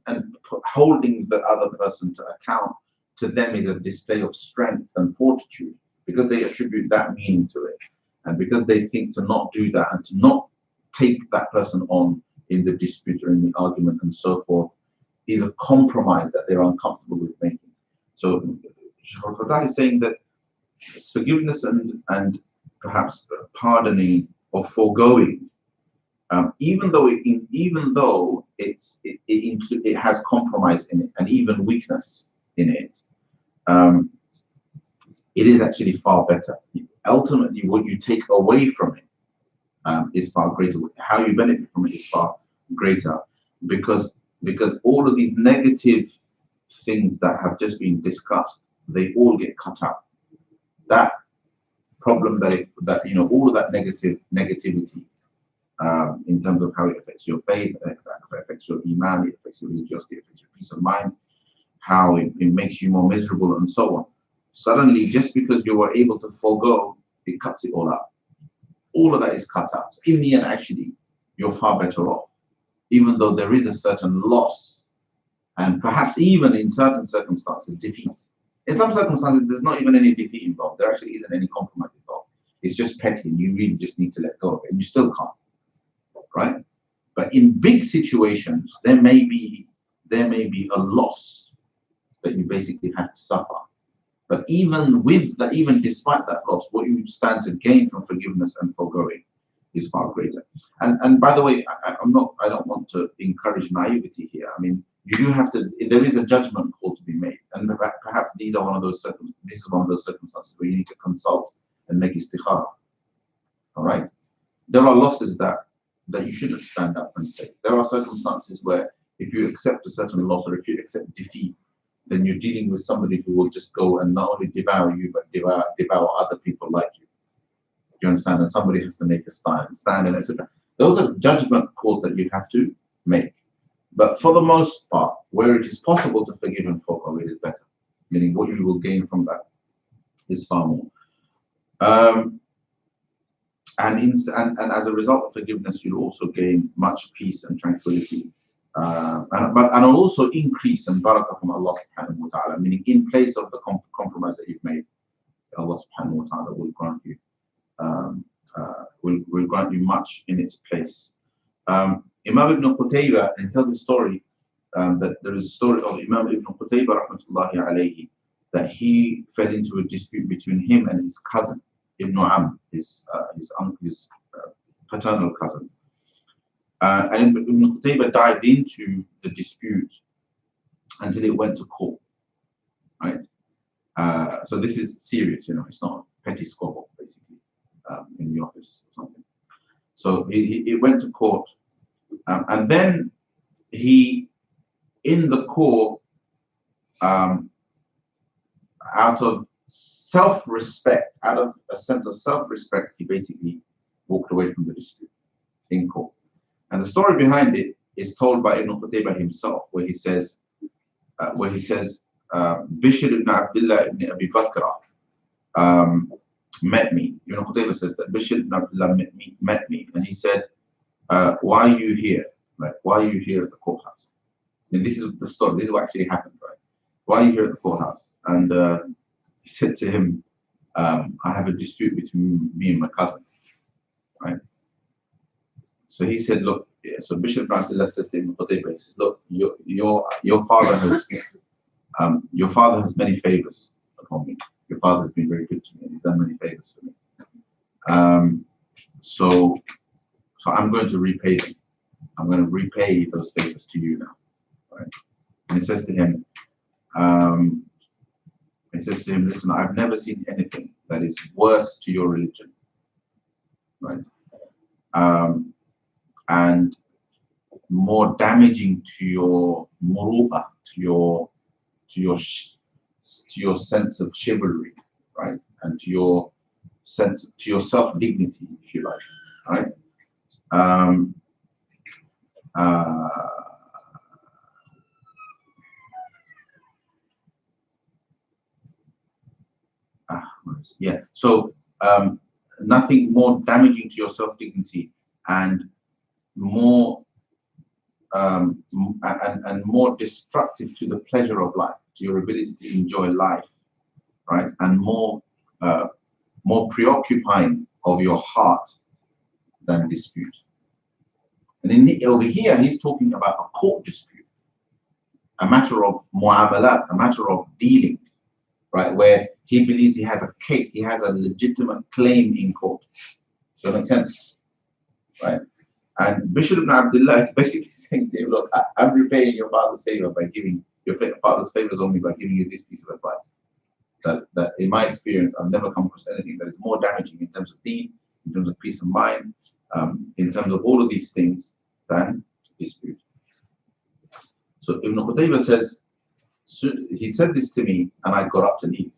[SPEAKER 5] and holding the other person to account, to them is a display of strength and fortitude, because they attribute that meaning to it, and because they think to not do that and to not take that person on in the dispute or in the argument and so forth is a compromise that they're uncomfortable with making. So Shahar is saying that forgiveness and perhaps pardoning or foregoing, even though it has compromise in it and even weakness in it, it is actually far better. Ultimately, what you take away from it is far greater. How you benefit from it is far greater, because all of these negative things that have just been discussed, they all get cut out. That problem that all of that negativity, in terms of how it affects your faith, it affects your iman, it affects your religiosity, it affects your peace of mind, how it makes you more miserable and so on. Suddenly, just because you were able to forego, it cuts it all out. All of that is cut out. In the end, actually, you're far better off, even though there is a certain loss, and perhaps even in certain circumstances, defeat. In some circumstances, there's not even any defeat involved. There actually isn't any compromise involved. It's just petty. You really just need to let go of it, and you still can't, right? But in big situations, there may be a loss that you basically have to suffer. But even with that, even despite that loss, what you stand to gain from forgiveness and foregoing is far greater. And by the way, I don't want to encourage naivety here. I mean, you do have to. There is a judgment call to be made, and perhaps this is one of those circumstances where you need to consult and make istikhara. All right. There are losses that you shouldn't stand up and take. There are circumstances where if you accept a certain loss or if you accept defeat, then you're dealing with somebody who will just go and not only devour you, but devour other people like you. You understand? And somebody has to make a stand, and etc. Those are judgment calls that you have to make. But for the most part, where it is possible to forgive and forego, it is better. Meaning, what you will gain from that is far more. And as a result of forgiveness, you'll also gain much peace and tranquility. And also increase and barakah from Allah subhanahu wa ta'ala, meaning in place of the compromise that you've made, Allah subhanahu wa ta'ala will grant you will grant you much in its place. Imam Ibn Qutaybah, and tells the story that there is a story of Imam Ibn Qutaybah rahmatullahi alayhi, that he fell into a dispute between him and his cousin Ibn his paternal cousin. And Ibn Qutaybah dived into the dispute until it went to court, right? So this is serious, it's not a petty squabble, basically, in the office or something. So it went to court, and then he, in the court, out of self-respect, out of a sense of self-respect, he basically walked away from the dispute in court. And the story behind it is told by Ibn Qutaybah himself, where he says, Bishr ibn Abdullah ibn Abi Bakr met me. Ibn Qutaybah says that Bishr ibn Abdullah met me, and he said, why are you here? Right? Why are you here at the courthouse? And this is the story. This is what actually happened, right? Why are you here at the courthouse? And he said to him, I have a dispute between me and my cousin, right? So he said, look, yeah, so Bishop Abdullah says to Ibn Qutayba, he says, look, your father has many favors upon me. Your father has been very good to me, and he's done many favors for me. So I'm going to repay them. I'm going to repay those favors to you now. Right? And he says to him, listen, I've never seen anything that is worse to your religion, right? And more damaging to your muruba, to your sense of chivalry, right? And to your self-dignity, if you like, right? Yeah. So nothing more damaging to your self-dignity and more and more destructive to the pleasure of life, to your ability to enjoy life, right? And more preoccupying of your heart than dispute. And over here, he's talking about a court dispute, a matter of mu'amalat, a matter of dealing, right? Where he believes he has a case, he has a legitimate claim in court. Does that make sense? Right? And Bishop ibn Abdullah is basically saying to him, look, I'm repaying your father's favor by giving your father's favors on me by giving you this piece of advice. That in my experience, I've never come across anything that is more damaging in terms of deen, in terms of peace of mind, in terms of all of these things than dispute. So Ibn Qutayba says, he said this to me and I got up to leave.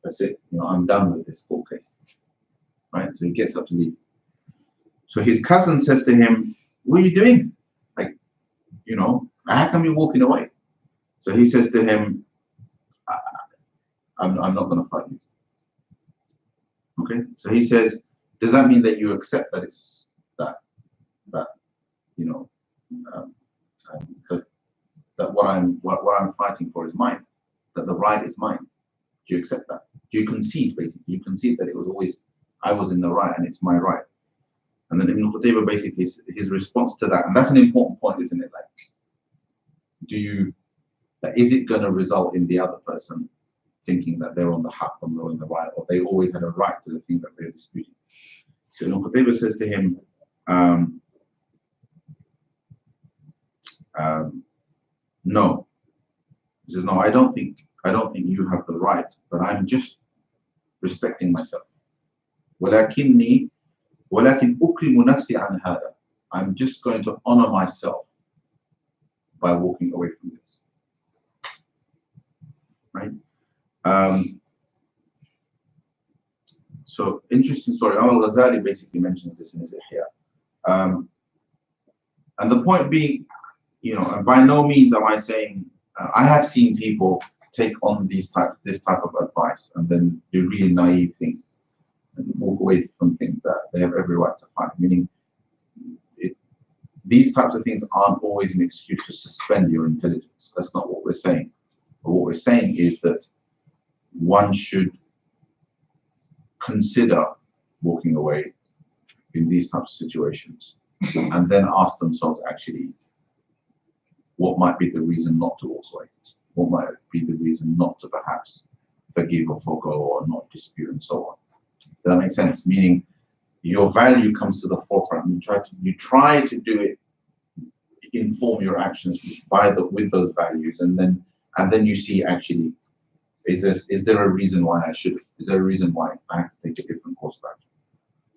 [SPEAKER 5] That's it. I'm done with this court case. Right? So he gets up to leave. So his cousin says to him, what are you doing? Like, how come you're walking away? So he says to him, I'm not going to fight you. Okay? So he says, does that mean that you accept that it's that what I'm fighting for is mine, that the right is mine? Do you accept that? Do you concede, basically? You concede that it was always, I was in the right and it's my right. And then Ibn Qutayba basically, his response to that, and that's an important point, isn't it? Like, is it going to result in the other person thinking that they're on the haqq and they're on the right, or they always had a right to the thing that they're disputing? So Ibn Qutayba says to him, no. He says, no, I don't think you have the right, but I'm just respecting myself. ولكن أكرم نفسي عن هذا. I'm just going to honor myself by walking away from this. Right? So interesting story. Al-Ghazali basically mentions this in his Ihya. And the point being, and by no means am I saying, I have seen people take on this type of advice and then do really naive things and walk away from things that they have every right to fight. Meaning, these types of things aren't always an excuse to suspend your intelligence. That's not what we're saying. But what we're saying is that one should consider walking away in these types of situations and then ask themselves, actually, what might be the reason not to walk away? What might be the reason not to perhaps forgive or forgo or not dispute and so on? Does that make sense? Meaning, your value comes to the forefront. You try to do it, inform your actions with those values, and then you see, actually, is there a reason why I should? Is there a reason why I have to take a different course of action,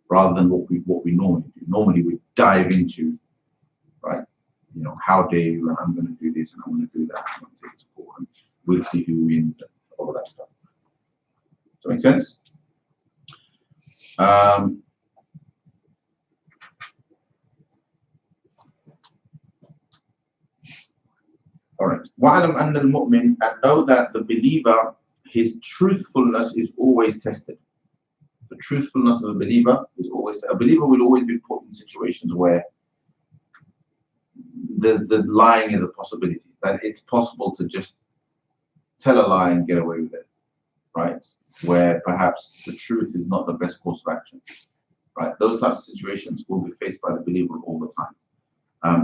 [SPEAKER 5] rather than what we normally do? Normally we dive into, right? How dare you? And I'm going to do this, and I'm going to do that. I'm going to take it to court, and we'll see who wins, and all of that stuff. Does that make sense? All right. وَعَلَمْ أَنَّ الْمُؤْمِنَ, and know that the believer, his truthfulness is always tested. The truthfulness of a believer is always, a believer will always be put in situations where the lying is a possibility, that it's possible to just tell a lie and get away with it, right? Where perhaps the truth is not the best course of action, right? Those types of situations will be faced by the believer all the time.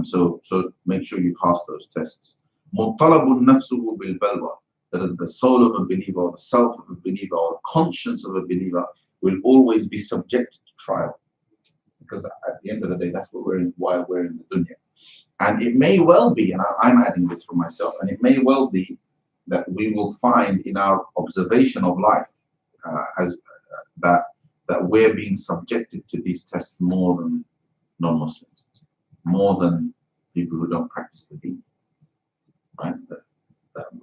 [SPEAKER 5] So make sure you pass those tests. مُطَّلَبٌ نَفْسُهُ بِالْبَلْوَى. That is, the soul of a believer, or the self of a believer, or the conscience of a believer will always be subjected to trial. Because at the end of the day, that's what why we're in the dunya. And it may well be, and I'm adding this for myself, and it may well be that we will find in our observation of life that we're being subjected to these tests more than non-Muslims, more than people who don't practice the deen, right?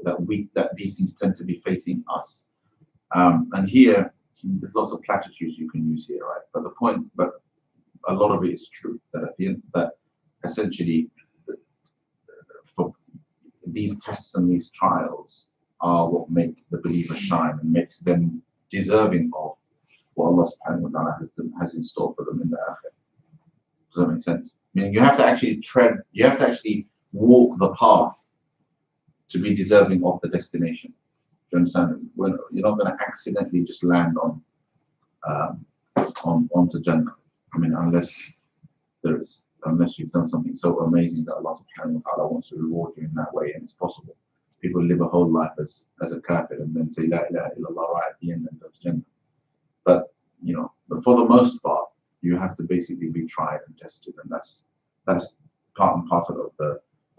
[SPEAKER 5] That these things tend to be facing us. And here, there's lots of platitudes you can use here, right? But a lot of it is true. That at the end, that essentially, for these tests and these trials are what make the believer shine and makes them deserving of what Allah subhanahu wa ta'ala has in store for them in the akhirah. Does that make sense? I mean, you have to actually walk the path to be deserving of the destination. Do you understand? You're not going to accidentally just land onto Jannah. I mean, unless you've done something so amazing that Allah subhanahu wa ta'ala wants to reward you in that way, and it's possible. People live a whole life as a kafir and then say La ilaha illallah right at the end and go to Jannah. But for the most part, you have to basically be tried and tested, and that's part and parcel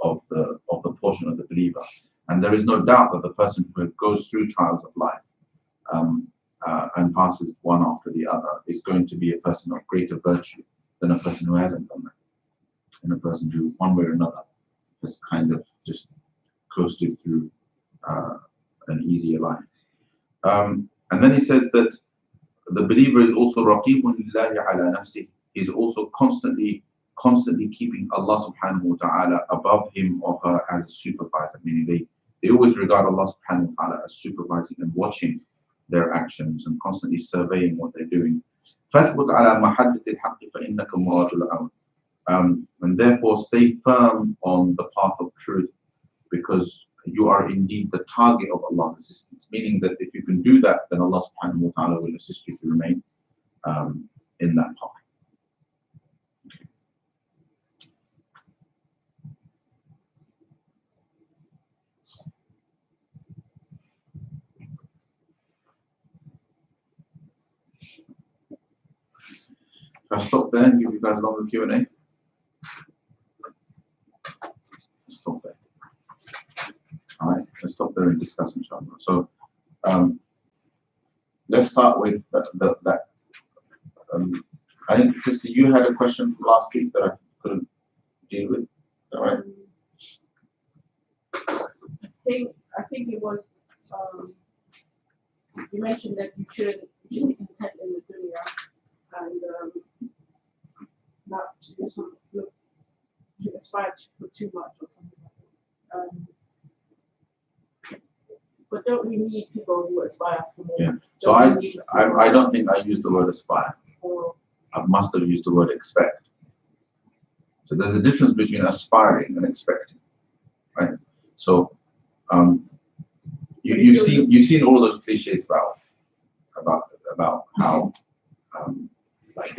[SPEAKER 5] of the portion of the believer. And there is no doubt that the person who goes through trials of life and passes one after the other is going to be a person of greater virtue than a person who hasn't done that, and a person who, one way or another, has kind of just coasted through an easier life. And then he says that the believer is also raqibun lillahi ala nafsih. He's also constantly keeping Allah subhanahu wa ta'ala above him or her as a supervisor, meaning they always regard Allah subhanahu wa ta'ala as supervising and watching their actions and constantly surveying what they're doing. فَاثْبُتْ عَلَى مَحَدَّةِ الْحَقِّ فَإِنَّكَ مُرَادُ الْعَوْنِ. And therefore stay firm on the path of truth, because you are indeed the target of Allah's assistance. Meaning that if you can do that, then Allah subhanahu wa ta'ala will assist you to remain in that path. I'll stop there and give you guys a longer Q&A. Stop there. All right, let's stop there and discuss, inshallah. So let's start with that. I think, sister, you had a question from last week that I couldn't deal with. All right.
[SPEAKER 4] I think it was you mentioned that you shouldn't be content in the dunya and not to aspire for too much or something like that. But don't we need people who aspire for more?
[SPEAKER 5] Yeah. So I don't think I used the word aspire.
[SPEAKER 4] Or,
[SPEAKER 5] I must have used the word expect. So there's a difference between aspiring and expecting, right? So you've seen all those cliches about how like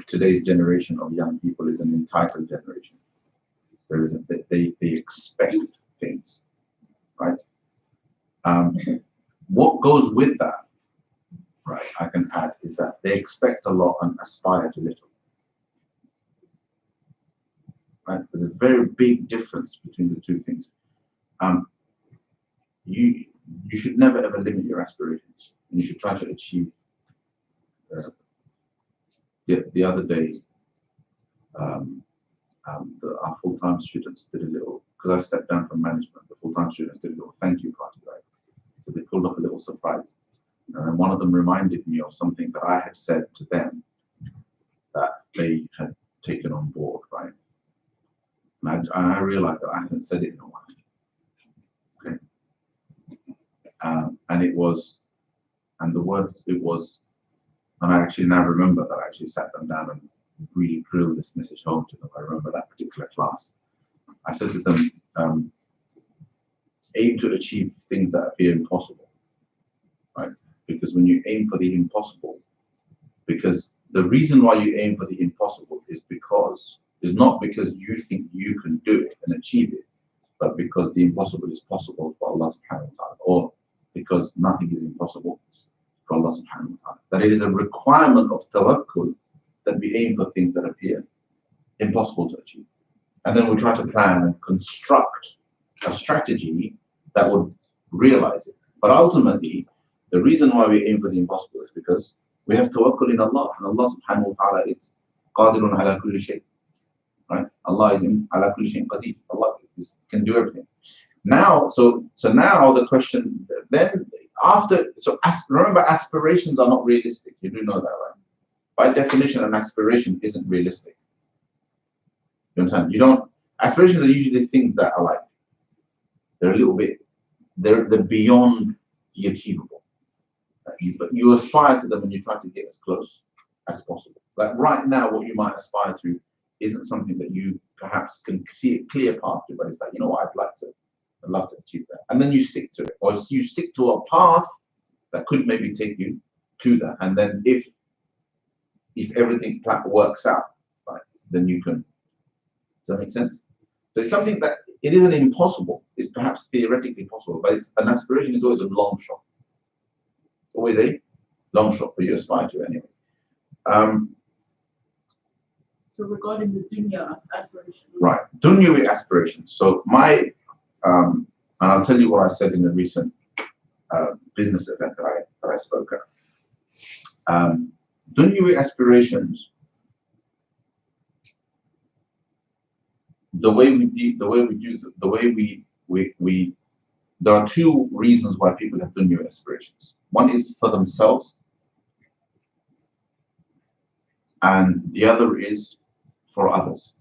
[SPEAKER 5] today's generation of young people is an entitled generation. They expect things, right? What goes with that, right, I can add, is that they expect a lot and aspire to little. Right? There's a very big difference between the two things. You should never ever limit your aspirations, and you should try to achieve. The other day, our full-time students did a little, because I stepped down from management, the full-time students did a little thank you party, right? So they pulled up a little surprise. And one of them reminded me of something that I had said to them that they had taken on board, right? And I realized that I hadn't said it in a while. Okay. And it was, and the words, it was, and I actually now remember that I actually sat them down and really drilled this message home to them. I remember that particular class. I said to them, aim to achieve things that appear impossible, right? Because when you aim for the impossible, because the reason why you aim for the impossible is not because you think you can do it and achieve it, but because the impossible is possible for Allah subhanahu wa ta'ala, or because nothing is impossible for Allah subhanahu wa ta'ala. That it is a requirement of tawakkul that we aim for things that appear impossible to achieve. And then we try to plan and construct a strategy that would realize it. But ultimately, the reason why we aim for the impossible is because we have tawakkul in Allah, and Allah subhanahu wa ta'ala is qadirun ala kulli shay. Right? Allah is in ala kulli shay qadir. Allah can do everything. Now, so now the question then remember, aspirations are not realistic. You do know that, right? By definition, an aspiration isn't realistic. You understand? Aspirations are usually things that are like, they're a little bit, they're beyond the achievable. But you aspire to them and you try to get as close as possible. Like right now, what you might aspire to isn't something that you perhaps can see a clear path to, but it's like, you know what, I'd love to achieve that. And then you stick to it, or you stick to a path that could maybe take you to that. And then if everything works out, right, then you can. Does that make sense? So it's something that it isn't impossible. It's perhaps theoretically possible, but an aspiration is always a long shot. It's always a long shot for you to aspire to anyway.
[SPEAKER 4] So regarding the dunya aspiration.
[SPEAKER 5] Right, dunyawi aspirations. So and I'll tell you what I said in a recent business event that I spoke at. Dunyawi aspirations. There are two reasons why people have dunyawi aspirations. One is for themselves, and the other is for others.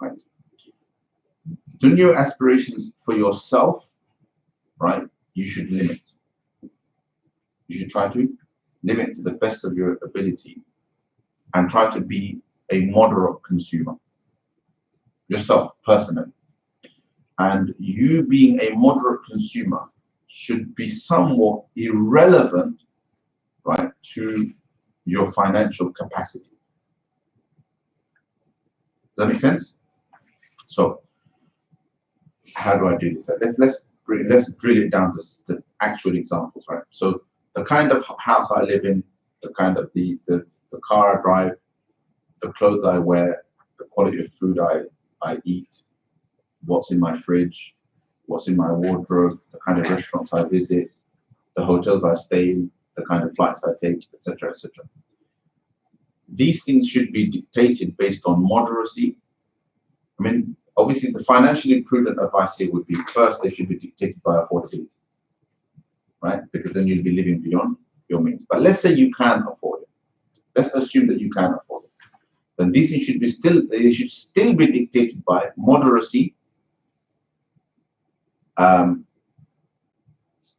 [SPEAKER 5] Right? Dunya aspirations for yourself, right? You should limit. You should try to limit to the best of your ability and try to be a moderate consumer. Yourself, personally. And you being a moderate consumer should be somewhat irrelevant, right, to your financial capacity. Does that make sense? So, how do I do this? Let's drill it down to actual examples, right? So, the kind of house I live in, the kind of the car I drive, the clothes I wear, the quality of food I eat, what's in my fridge, what's in my wardrobe, the kind of restaurants I visit, the hotels I stay in, the kind of flights I take, etc., etc. These things should be dictated based on moderacy. I mean, obviously, the financially prudent advice here would be, first, they should be dictated by affordability, right? Because then you'll be living beyond your means. But let's say you can afford it. Let's assume that you can afford it. Then these things should still be dictated by moderacy,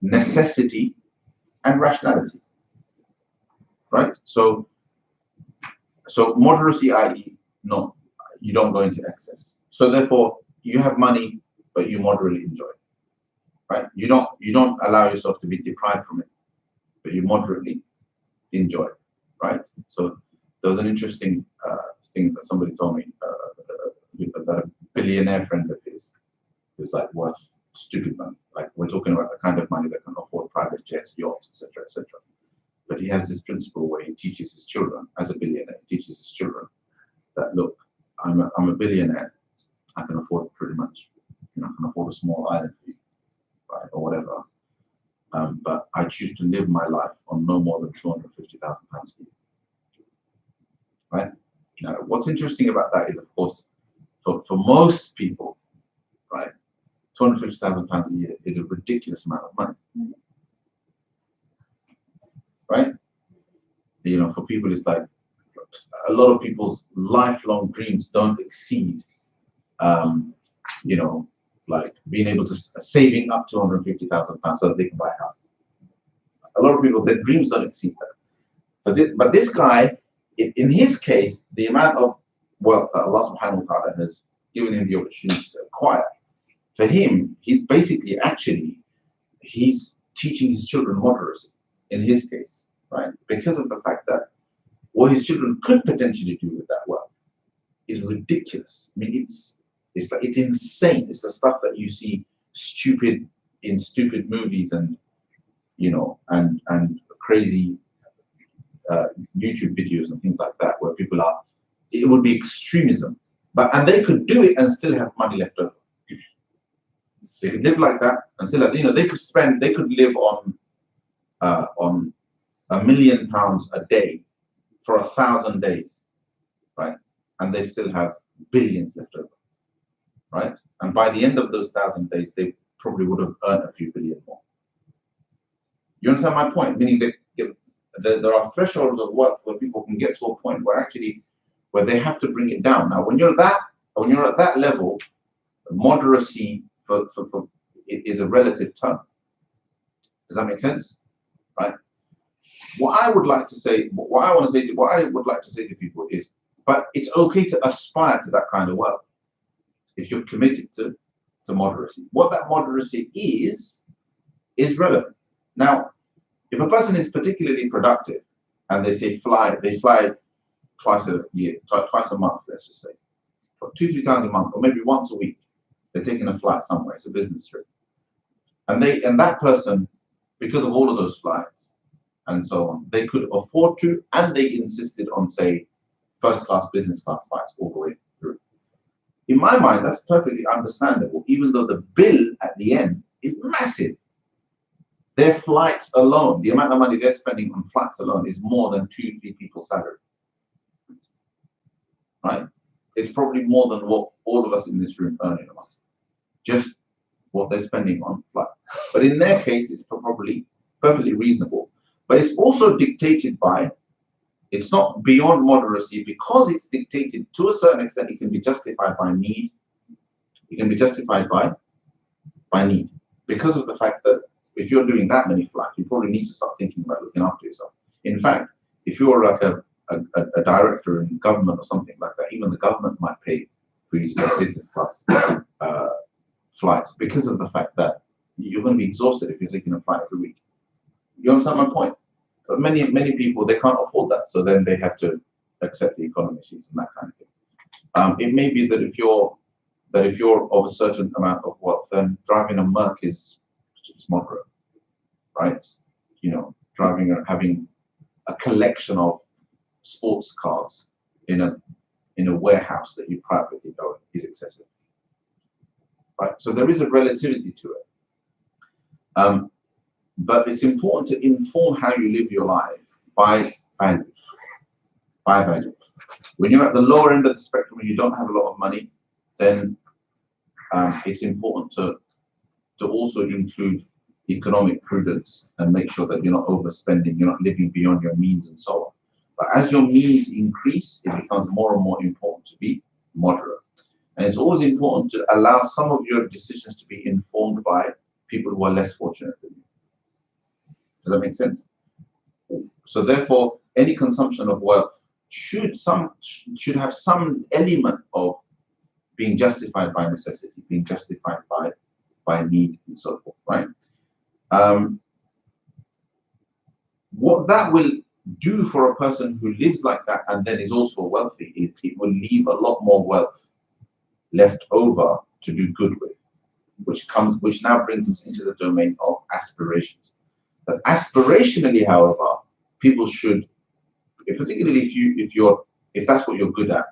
[SPEAKER 5] necessity, and rationality, right? So moderacy, i.e., no, you don't go into excess. So therefore, you have money, but you moderately enjoy it, right? You don't allow yourself to be deprived from it, but you moderately enjoy it, right? So there was an interesting thing that somebody told me that a billionaire friend of his who's like worth stupid money. Like we're talking about the kind of money that can afford private jets, yachts, etc., etc. But he has this principle where he teaches his children, as a billionaire, he teaches his children that, look, I'm a billionaire. I can afford pretty much, I can afford a small island for you, right, or whatever. But I choose to live my life on no more than £250,000 a year, right? Now, what's interesting about that is, of course, for most people, right, £250,000 a year is a ridiculous amount of money, right? For people, it's like a lot of people's lifelong dreams don't exceed, like being able to saving up £250,000 so that they can buy a house. A lot of people, their dreams don't exceed that. But this guy, in his case, the amount of wealth that Allah subhanahu wa ta'ala has given him the opportunity to acquire, for him, he's basically he's teaching his children moderacy in his case, right? Because of the fact that what his children could potentially do with that wealth is ridiculous. I mean, it's like, it's insane. It's the stuff that you see in stupid movies and, you know, and crazy YouTube videos and things like that, where people are, it would be extremism, and they could do it and still have money left over. They could live like that and still have, you know, they could live on £1 million a day for 1,000 days, right? And they still have billions left over, right? And by the end of those 1,000 days, they probably would have earned a few billion more. You understand my point? Meaning there are thresholds of wealth where people can get to a point where they have to bring it down. Now, when you're at that level, moderacy for it is a relative term. Does that make sense? Right? What I would like to say to people is, but it's okay to aspire to that kind of wealth if you're committed to moderacy. What that moderacy is relevant. Now, if a person is particularly productive and they fly twice a year, twice a month, let's just say, 2-3 times a month, or maybe once a week, they're taking a flight somewhere, it's a business trip. And that person, because of all of those flights and so on, they could afford to, and they insisted on, say, first class, business class flights all the way through. In my mind, that's perfectly understandable, even though the bill at the end is massive. Their flights alone, the amount of money they're spending on flights alone is more than 2-3 people's salary. Right? It's probably more than what all of us in this room earn in a month. Just what they're spending on flights. But in their case, it's probably perfectly reasonable. But it's also dictated by, it's not beyond moderacy, because it's dictated to a certain extent. It can be justified by need. It can be justified by need, because of the fact that if you're doing that many flights, you probably need to start thinking about looking after yourself. In fact, if you're like a director in government or something like that, even the government might pay for you to do business class flights, because of the fact that you're going to be exhausted if you're taking a flight every week. You understand my point? But many people, they can't afford that, so then they have to accept the economy seats and that kind of thing. It may be that if you're of a certain amount of wealth, then driving a Merc is moderate, right? You know, having a collection of sports cars in a warehouse that you privately own is excessive, right? So there is a relativity to it. But it's important to inform how you live your life by values. By values. When you're at the lower end of the spectrum and you don't have a lot of money, then it's important to also include economic prudence and make sure that you're not overspending, you're not living beyond your means and so on. But as your means increase, it becomes more and more important to be moderate. And it's always important to allow some of your decisions to be informed by people who are less fortunate than you. Does that make sense? So therefore, any consumption of wealth should have some element of being justified by necessity, being justified by need and so forth, right? What that will do for a person who lives like that and then is also wealthy is it will leave a lot more wealth left over to do good with, which now brings us into the domain of aspirations. But aspirationally, however, people should, particularly if that's what you're good at,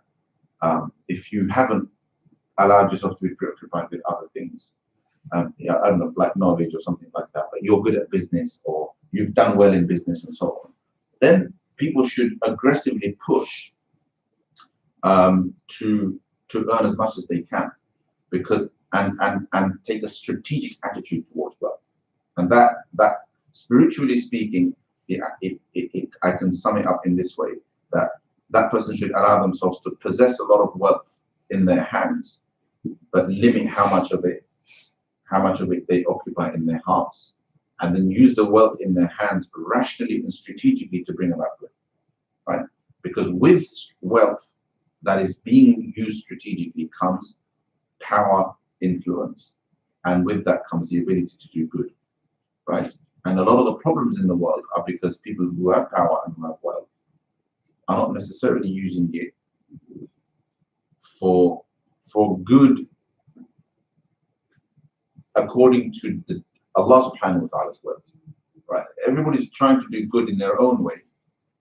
[SPEAKER 5] if you haven't allowed yourself to be preoccupied with other things, I don't know, like knowledge or something like that, but you're good at business or you've done well in business and so on, then people should aggressively push to earn as much as they can, because and take a strategic attitude towards wealth. And that spiritually speaking, I can sum it up in this way, that person should allow themselves to possess a lot of wealth in their hands, but limit how much of it they occupy in their hearts, and then use the wealth in their hands rationally and strategically to bring about good, right? Because with wealth that is being used strategically comes power, influence, and with that comes the ability to do good, right? And a lot of the problems in the world are because people who have power and who have wealth are not necessarily using it for good according to Allah subhanahu wa ta'ala's word. Right? Everybody's trying to do good in their own way,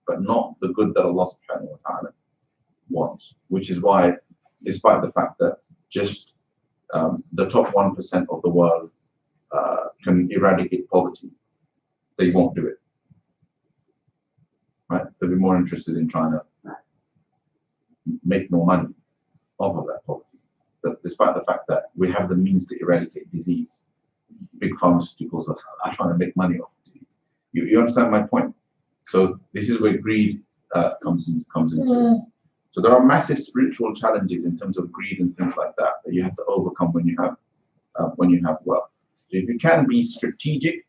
[SPEAKER 5] but not the good that Allah subhanahu wa ta'ala wants. Which is why, despite the fact that just the top 1% of the world can eradicate poverty, they won't do it. Right? They'll be more interested in trying to make more money off of that poverty. But despite the fact that we have the means to eradicate disease, big pharmaceuticals are trying to make money off of disease. You understand my point? So this is where greed comes into it. So there are massive spiritual challenges in terms of greed and things like that that you have to overcome when you have wealth. So if you can be strategic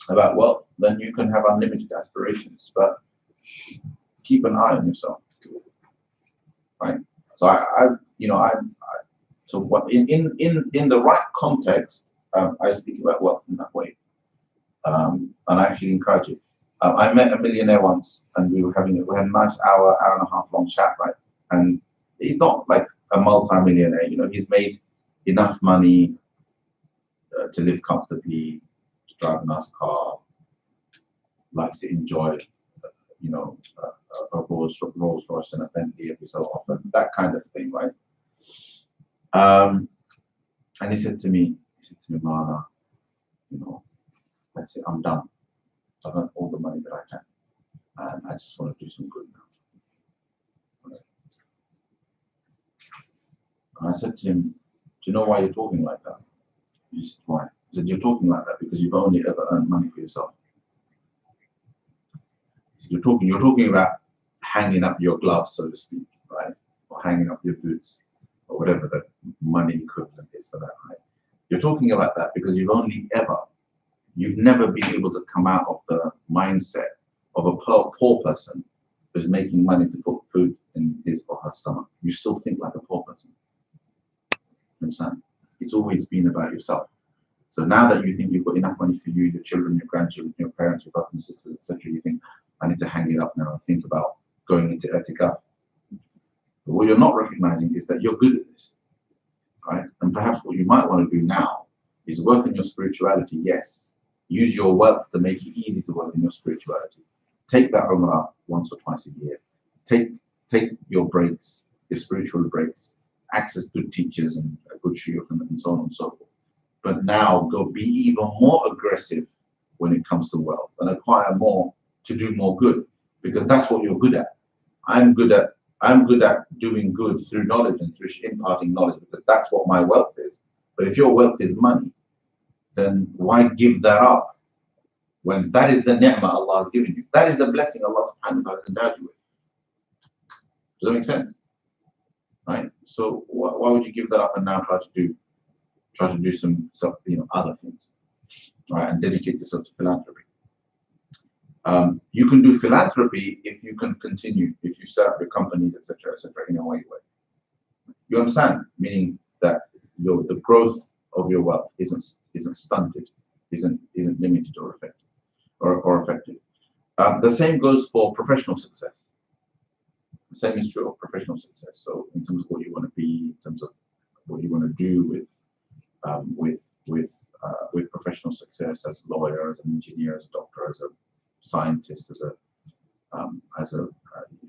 [SPEAKER 5] about wealth, then you can have unlimited aspirations. But keep an eye on yourself, right? So so what in the right context, I speak about wealth in that way, and I actually encourage it. I met a millionaire once, and we had a nice hour and a half long chat, right? And he's not like a multi-millionaire, he's made enough money to live comfortably, to drive a nice car, likes to enjoy, a Rolls Royce and a Bentley every so often, that kind of thing, right? And he said to me, Mana, that's it, I'm done. I've got all the money that I can, and I just want to do some good now. And I said to him, do you know why you're talking like that? He said, why? He said, you're talking like that because you've only ever earned money for yourself. You're talking about hanging up your gloves, so to speak, right? Or hanging up your boots, or whatever the money equivalent is for that, right? You're talking about that because you've never been able to come out of the mindset of a poor person who's making money to put food in his or her stomach. You still think like a poor person. You understand? It's always been about yourself. So now that you think you've got enough money for you, your children, your grandchildren, your parents, your brothers and sisters, etc., you think, I need to hang it up now and think about going into etika. But what you're not recognizing is that you're good at this, right? And perhaps what you might want to do now is work on your spirituality, yes. Use your wealth to make it easy to work in your spirituality. Take that Umrah once or twice a year. Take your breaks, your spiritual breaks. Access good teachers and a good shuyukh and so on and so forth. But now go be even more aggressive when it comes to wealth and acquire more to do more good, because that's what you're good at. I'm good at doing good through knowledge and through imparting knowledge, because that's what my wealth is. But if your wealth is money, then why give that up when that is the ni'mah Allah has given you? That is the blessing Allah subhanahu wa ta'ala endowed you with. Does that make sense? Right? So why would you give that up and now try to do some other things, right? And dedicate yourself to philanthropy. You can do philanthropy if you can continue, if you set up your companies, etc., in a way. You understand? Meaning that the growth of your wealth isn't stunted, isn't limited or affected. The same goes for professional success. The same is true of professional success. So in terms of what you want to be, in terms of what you want to do with professional success as a lawyer, as an engineer, as a doctor, as a scientist,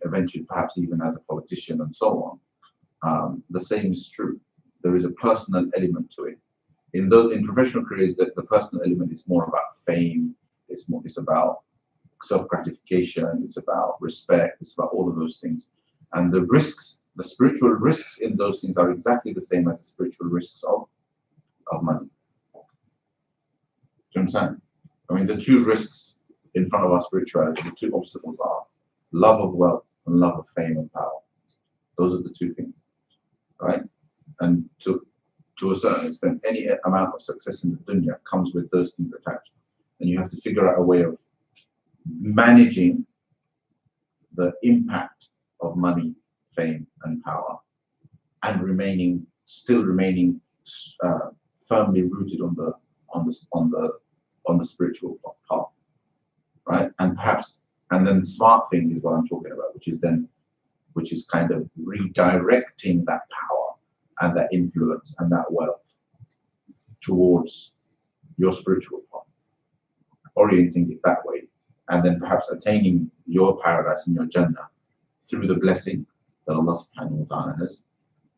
[SPEAKER 5] eventually perhaps even as a politician and so on. The same is true. There is a personal element to it. In professional careers, the personal element is more about fame. It's about self-gratification. It's about respect. It's about all of those things. And the risks, the spiritual risks in those things are exactly the same as the spiritual risks of money. Do you understand? I mean, the two risks in front of our spirituality, the two obstacles are love of wealth and love of fame and power. Those are the two things, right? And to a certain extent, any amount of success in the dunya comes with those things attached. And you have to figure out a way of managing the impact of money, fame, and power, and still remaining firmly rooted on the spiritual path, right? And perhaps And then the smart thing is what I'm talking about, which is kind of redirecting that power and that influence and that wealth towards your spiritual path, orienting it that way, and then perhaps attaining your paradise and your Jannah through the blessing that Allah subhanahu wa ta'ala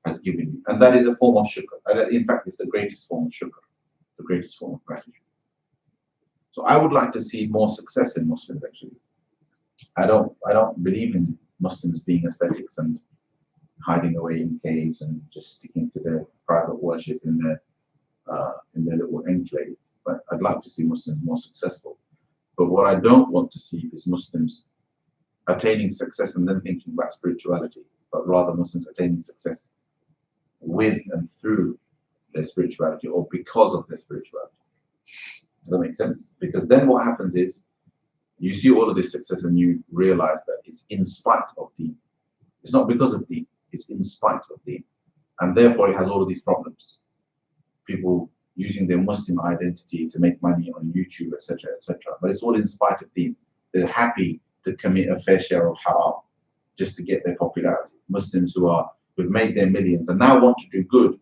[SPEAKER 5] has given you. And that is a form of shukr. In fact, it's the greatest form of shukr, the greatest form of gratitude. So I would like to see more success in Muslims actually. I don't believe in Muslims being ascetics and hiding away in caves and just sticking to their private worship in their little enclave. But I'd like to see Muslims more successful. But what I don't want to see is Muslims attaining success and then thinking about spirituality, but rather Muslims attaining success with and through their spirituality or because of their spirituality. Does that make sense? Because then what happens is you see all of this success and you realize that it's in spite of Deen. It's not because of Deen, it's in spite of Deen. And therefore it has all of these problems. People using their Muslim identity to make money on YouTube, etc., etc. But it's all in spite of Deen. They're happy to commit a fair share of haram just to get their popularity. Muslims who've made their millions and now want to do good,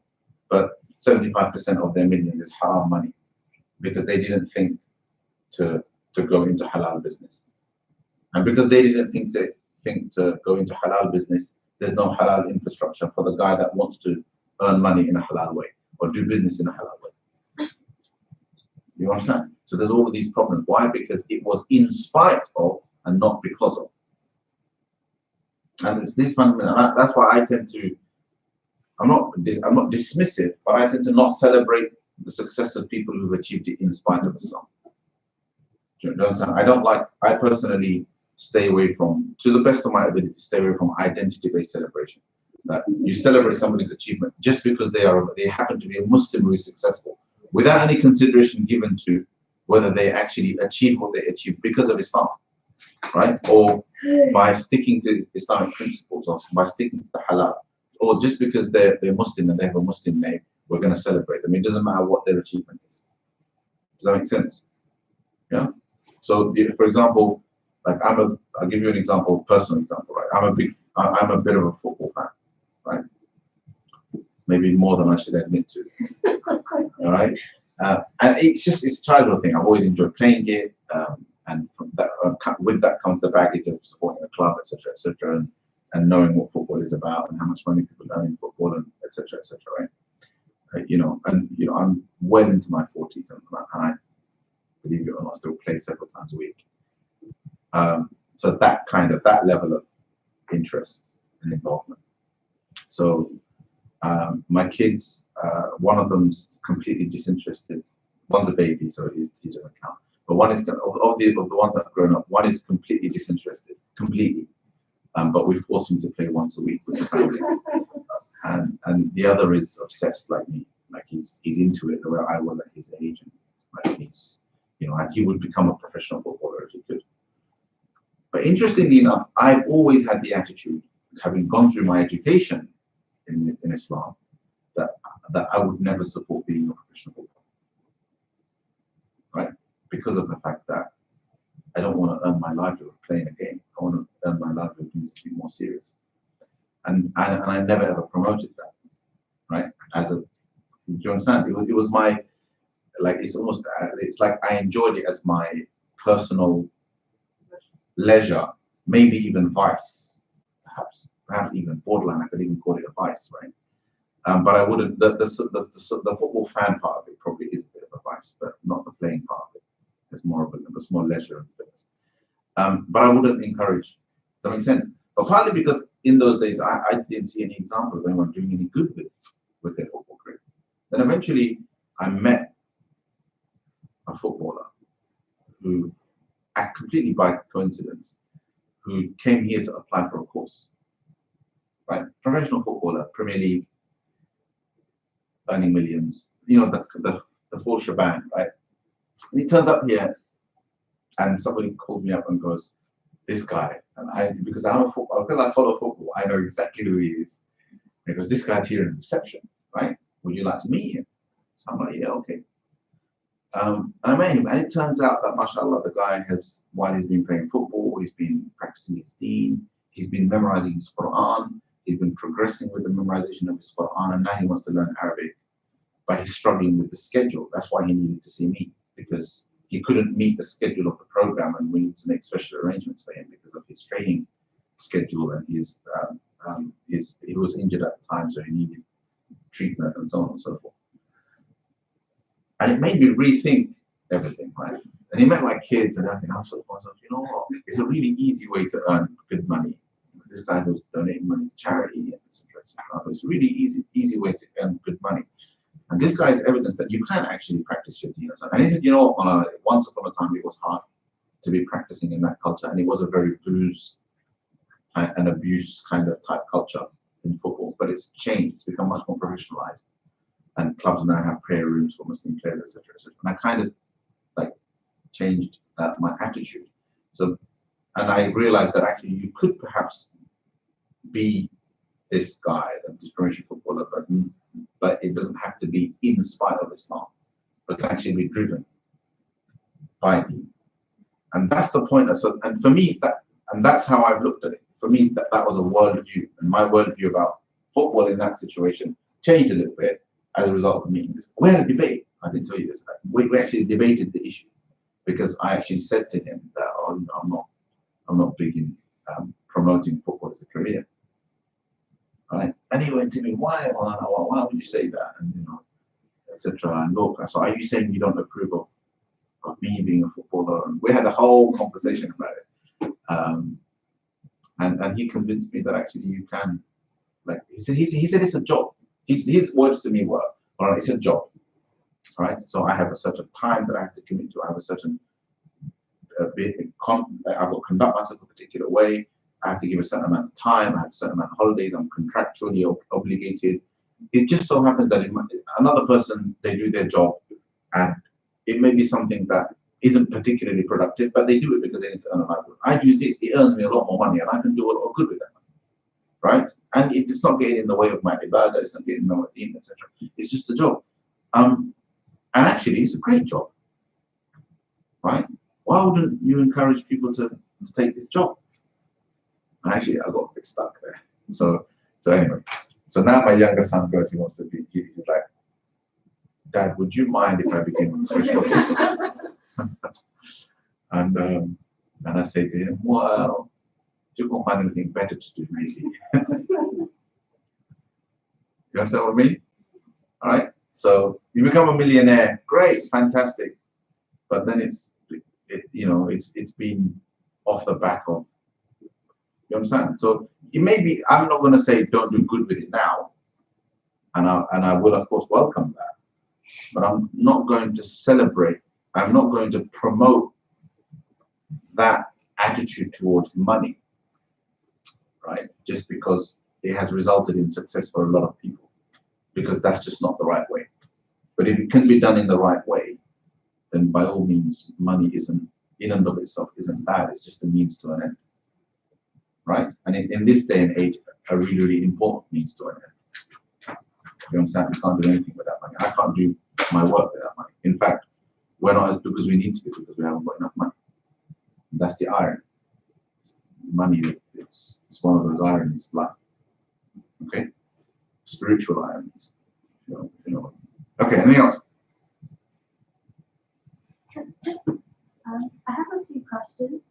[SPEAKER 5] but 75% of their millions is haram money because they didn't think to go into halal business. And because they didn't think to go into halal business, there's no halal infrastructure for the guy that wants to earn money in a halal way or do business in a halal way. You understand? So there's all of these problems. Why? Because it was in spite of and not because of. And this fundamental, that's why I tend to, I'm not dismissive, but I tend to not celebrate the success of people who've achieved it in spite of Islam. Do you understand? I personally stay away from, to the best of my ability, stay away from identity-based celebration. That you celebrate somebody's achievement just because they happen to be a Muslim who is successful, without any consideration given to whether they actually achieve what they achieve because of Islam, right? Or by sticking to Islamic principles, or by sticking to the halal, or just because they're Muslim and they have a Muslim name, we're going to celebrate them. It doesn't matter what their achievement is. Does that make sense? Yeah. So, for example, like I'll give you an example, personal example, right? I'm a bit of a football fan, right? Maybe more than I should admit to. All right. And it's a childhood thing. I've always enjoyed playing it, and from that, with that comes the baggage of supporting a club, etc., etc., and knowing what football is about and how much money people earn in football, and etc., etc., right? I'm well into my 40s, and I believe it or not, still play several times a week. So that level of interest and involvement. So my kids, one of them's completely disinterested. One's a baby, so he doesn't count. But one is of the ones that have grown up, one is completely disinterested, completely. But we force him to play once a week with the family. And the other is obsessed like me. Like he's into it the way I was at his age, and like and he would become a professional footballer if he could. But interestingly enough, I've always had the attitude, having gone through my education in Islam, that I would never support being a professional footballer, right? Because of the fact that I don't want to earn my livelihood playing a game. I want to earn my livelihood doing something more serious. And I never ever promoted that, right? Do you understand? It was my, like, it's like I enjoyed it as my personal leisure, maybe even vice, perhaps even borderline. I could even call it a vice, right? But I wouldn't. The football fan part of it probably is a bit of a vice, but not the playing part of it. It's more of a small leisure and fitness. But I wouldn't encourage. Does that make sense? But partly because in those days I didn't see any example of anyone doing any good with their football career. Then eventually I met a footballer who, completely by coincidence, who came here to apply for a course. Right, professional footballer, Premier League, earning millions. The full shebang, right? And he turns up here, and somebody calls me up and goes, "This guy," and because I follow football, I know exactly who he is. Because this guy's here in reception, right? Would you like to meet him? So I'm like, yeah, okay. I met him, and it turns out that, mashallah, the guy has, while he's been playing football, he's been practicing his deen, he's been memorizing his Quran, he's been progressing with the memorization of his Quran, and now he wants to learn Arabic, but he's struggling with the schedule. That's why he needed to see me, because he couldn't meet the schedule of the program, and we need to make special arrangements for him because of his training schedule, and he was injured at the time, so he needed treatment and so on and so forth. And it made me rethink everything, right? And he met my kids and everything. I thought to myself, you know what? It's a really easy way to earn good money. This guy was donating money to charity, and etc. It's a really easy way to earn good money. And this guy is evidence that you can actually practice your deen. And he said, you know, once upon a time it was hard to be practicing in that culture, and it was a very booze and abuse kind of type culture in football. But it's changed. It's become much more professionalized. And clubs now have prayer rooms for Muslim players, etc. And I kind of like changed my attitude. So, and I realized that actually you could perhaps be this guy, this Croatian footballer, but it doesn't have to be in spite of Islam, but can actually be driven by deen. And that's the point. And for me, that's how I've looked at it. For me, that was a worldview, and my worldview about football in that situation changed a little bit as a result of meeting this. We had a debate. I didn't tell you this. We actually debated the issue, because I actually said to him that, oh, you know, I'm not big in promoting football as a career, right? And he went to me, why would you say that? And you know, etc. And look, so are you saying you don't approve of me being a footballer? And we had a whole conversation about it. And he convinced me that actually you can, like he said it's a job. His words to me were, all right, it's a job, all right? So I have a certain time that I have to commit to. I have a certain I've got to conduct myself a particular way. I have to give a certain amount of time. I have a certain amount of holidays. I'm contractually obligated. It just so happens that another person, they do their job, and it may be something that isn't particularly productive, but they do it because they need to earn a livelihood. I do this, it earns me a lot more money, and I can do a lot of good with that money. Right? And it's not getting in the way of my ibadah, it's not getting in the way of deen, etc. It's just a job. And actually, it's a great job. Right? Why wouldn't you encourage people to take this job? And actually, I got a bit stuck there. So anyway, so now my younger son goes, he wants to be, he's like, Dad, would you mind if I became a professional footballer? And I say to him, well, you won't find anything better to do, maybe. You understand what I mean? All right. So you become a millionaire, great, fantastic, but then it's been off the back of. You understand? So it may be. I'm not going to say don't do good with it now, and I will of course welcome that, but I'm not going to celebrate. I'm not going to promote that attitude towards money. Right? Just because it has resulted in success for a lot of people, because that's just not the right way. But if it can be done in the right way, then by all means, money isn't in and of itself isn't bad. It's just a means to an end, right? And in this day and age, a really, really important means to an end. You understand? You can't do anything without money. I can't do my work without money. In fact, we're not as big as we need to be because we haven't got enough money. And that's the irony. Money, it's one of those ironies of life. Okay, spiritual ironies. You know. Okay, anything else?
[SPEAKER 3] I have a few questions.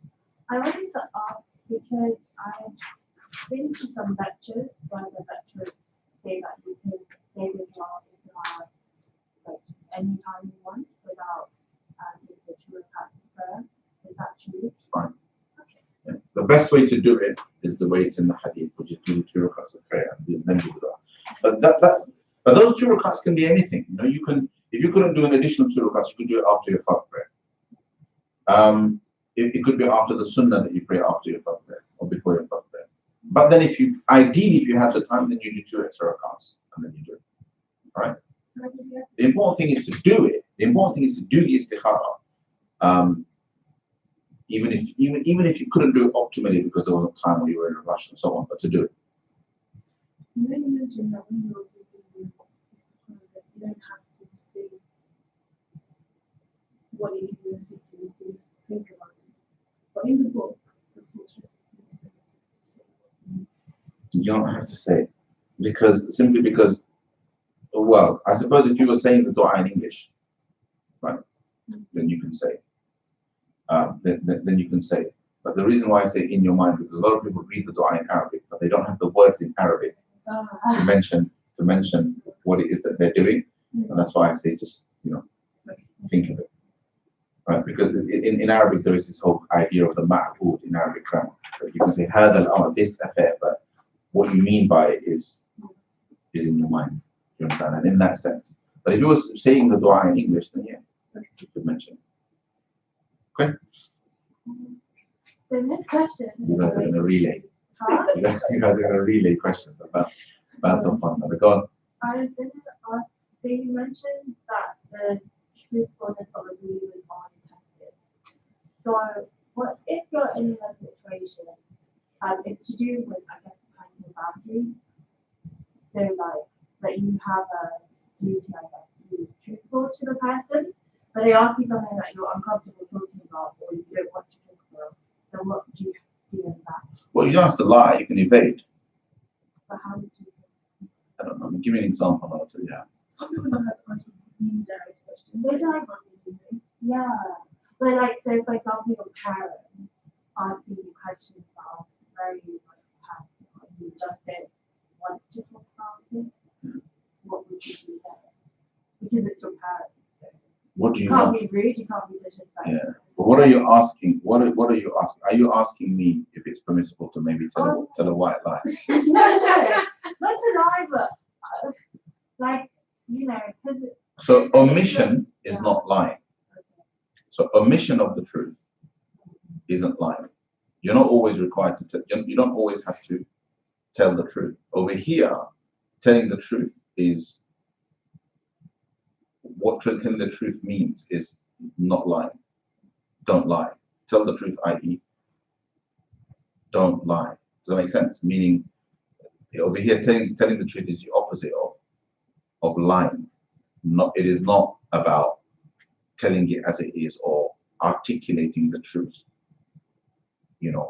[SPEAKER 3] I wanted to ask because I've been to some lectures where the lecturers say that you can stay with your Islam like anytime you want without doing the two rakats first. Is that true?
[SPEAKER 5] It's fine. Yeah. The best way to do it is the way it's in the hadith, which is do the 2 rakats of prayer and then do that. But those 2 rakats can be anything. You know, you can, if you couldn't do an additional 2 rakats, you could do it after your fard prayer. It could be after the sunnah that you pray after your fard prayer or before your fard prayer. But then ideally if you have the time, then you do 2 extra rakats and then you do it. All right? The important thing is to do it. The important thing is to do the istikhara. Even if you couldn't do it optimally because there wasn't time or you were in a rush and so on, but to do it.
[SPEAKER 3] You mentioned that when you're doing you don't have to say
[SPEAKER 4] just think about it. But in the book, the fortress is to say.
[SPEAKER 5] You don't have to say it simply because, well, I suppose if you were saying the dua in English, right, then you can say it. Then you can say it. But the reason why I say in your mind, because a lot of people read the dua in Arabic, but they don't have the words in Arabic to mention what it is that they're doing, and that's why I say just think of it, right? Because in Arabic there is this whole idea of the ma'bud in Arabic grammar. So you can say hadha al-amr, this affair, but what you mean by it is in your mind. You understand? And in that sense. But if you were saying the dua in English, then yeah, you could mention it. Okay?
[SPEAKER 3] So this question.
[SPEAKER 5] You guys are going to relay.
[SPEAKER 3] Huh?
[SPEAKER 5] You guys are going to relay questions about some fun. Go on.
[SPEAKER 3] I was going to ask, so you mentioned that the truthfulness of a believer is always tested. So what if you're in a situation, it's to do with, I guess, personal boundaries. So like you have a duty, I guess, to be truthful to the person, but they ask you something that you're uncomfortable talking about or you don't want to talk about. So what do you do in that?
[SPEAKER 5] Well, you don't have to lie. You can evade.
[SPEAKER 3] But how would you?
[SPEAKER 5] I don't know. Give me an example. I'll tell you how.
[SPEAKER 4] Some people don't have to answer really direct questions.
[SPEAKER 3] There's like, yeah. But like, so for example, your parents asking you questions that are very like personal, and you just don't want to talk about it. What would you do then? Because it's your parents. So
[SPEAKER 5] What do
[SPEAKER 3] you
[SPEAKER 5] you
[SPEAKER 3] can't
[SPEAKER 5] want?
[SPEAKER 3] be rude. You can't be disrespectful.
[SPEAKER 5] Yeah. But what are you asking? What are you asking? Are you asking me if it's permissible to maybe tell a white lie?
[SPEAKER 3] No, not to lie, but like because.
[SPEAKER 5] So omission is not lying. So omission of the truth isn't lying. You're not always required to tell. You don't always have to tell the truth. Over here, telling the truth is what telling the truth means is not lying. Don't lie. Tell the truth, i.e., don't lie. Does that make sense? Meaning, over here, telling the truth is the opposite of lying. It is not about telling it as it is or articulating the truth.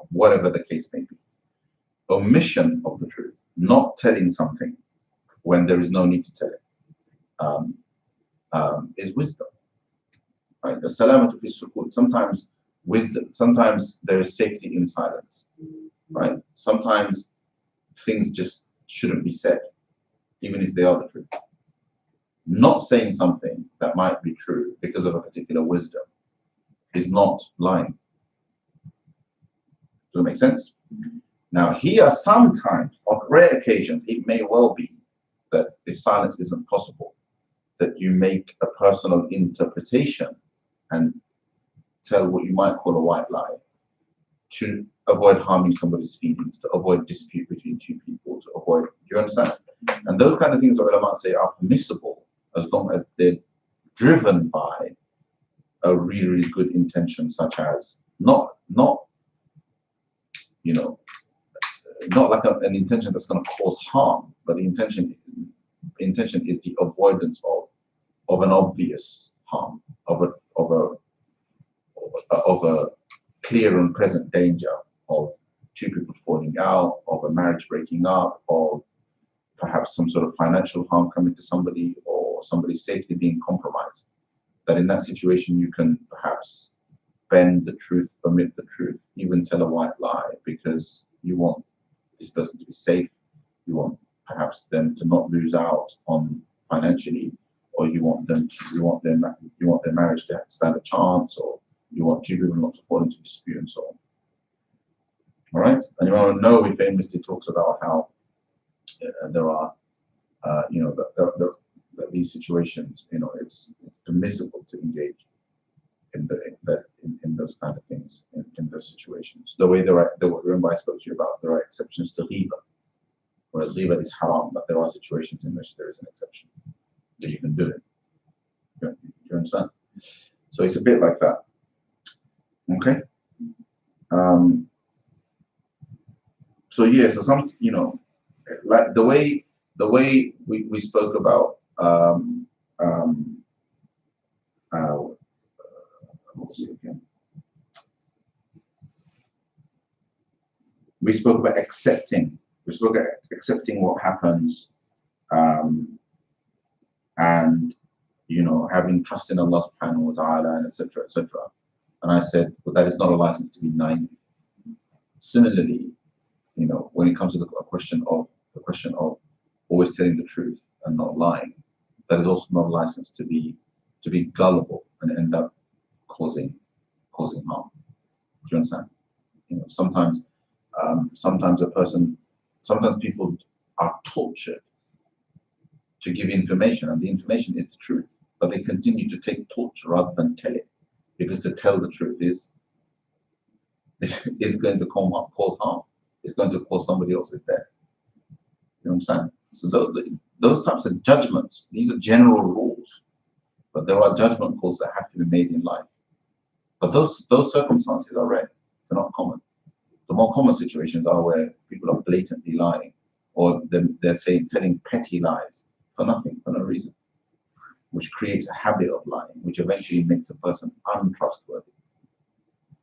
[SPEAKER 5] Whatever the case may be. Omission of the truth, not telling something when there is no need to tell it, is wisdom. Right? The salamatu fi sukut. Sometimes wisdom. Sometimes there is safety in silence. Right? Sometimes things just shouldn't be said, even if they are the truth. Not saying something that might be true because of a particular wisdom is not lying. Does that make sense? Now, here, sometimes, on rare occasions, it may well be that if silence isn't possible, that you make a personal interpretation and tell what you might call a white lie to avoid harming somebody's feelings, to avoid dispute between two people, to avoid, do you understand? And those kind of things that ulama say are permissible as long as they're driven by a really, really good intention, such as not like an intention that's going to cause harm, but the intention is the avoidance of an obvious harm, of a clear and present danger of two people falling out, of a marriage breaking up, of perhaps some sort of financial harm coming to somebody, or somebody's safety being compromised. That in that situation you can perhaps bend the truth, omit the truth, even tell a white lie because you want this person to be safe, you want perhaps them to not lose out on financially, or you want their marriage to stand a chance, or you want two people not to fall into dispute and so on. All right, and you want to know, we famously talks about how there are, that these situations, it's permissible to engage in those kind of things, in those situations. Remember I spoke to you about there are exceptions to ghiba, whereas ghiba is haram, but there are situations in which there is an exception that you can do it. You understand? So it's a bit like that. Okay. So yeah, so some, like the way we spoke about what was it again? We spoke about accepting. We spoke about accepting what happens, and having trust in Allah subhanahu wa ta'ala, and etc. etc. And I said, but that is not a license to be naive. Similarly, when it comes to the question of always telling the truth and not lying, that is also not a license to be gullible and end up causing harm. Do you understand? Sometimes people are tortured to give information, and the information is the truth, but they continue to take torture rather than tell it, because to tell the truth is going to cause harm. It's going to cause somebody else's death. You understand? So those types of judgments, these are general rules, but there are judgment calls that have to be made in life. But those circumstances are rare. They're not common. The more common situations are where people are blatantly lying, or they're telling petty lies for nothing, for no reason, which creates a habit of lying, which eventually makes a person untrustworthy.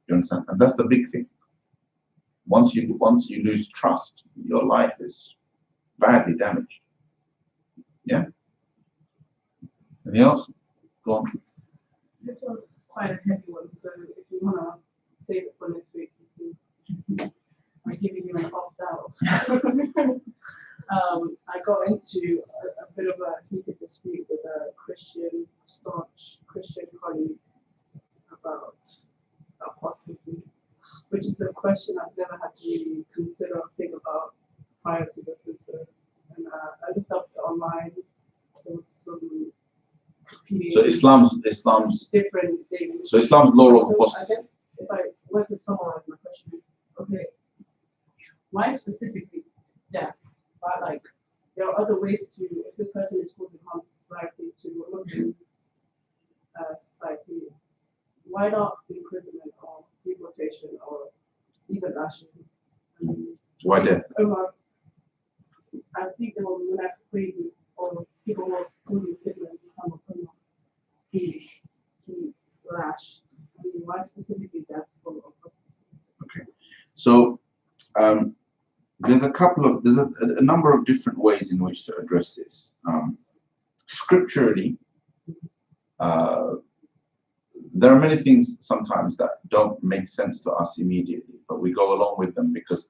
[SPEAKER 5] You understand? And that's the big thing. Once you lose trust, your life is badly damaged. Yeah? Anything else? Go on.
[SPEAKER 4] This one's quite a heavy one, so if you want to save it for next week, I'm giving you an opt-out. I got into a bit of a heated dispute with a staunch Christian colleague about apostasy, which is a question I've never had to really consider or think about prior to this incident. And I looked up online. There was some competing.
[SPEAKER 5] So Islam's
[SPEAKER 4] different things.
[SPEAKER 5] So Islam's law of
[SPEAKER 4] So
[SPEAKER 5] apostasy.
[SPEAKER 4] I guess if I were to summarize my question, okay, why specifically death? But like, there are other ways to, if this person is causing harm to society, to a Muslim society, why not imprisonment or deportation or even lashing?
[SPEAKER 5] Why death?
[SPEAKER 4] I think they were crazy, or people who were causing fitna in some of them. He lashed. I mean, why specifically death for apostasy?
[SPEAKER 5] Okay. So there's a number of different ways in which to address this. Scripturally, there are many things sometimes that don't make sense to us immediately, but we go along with them because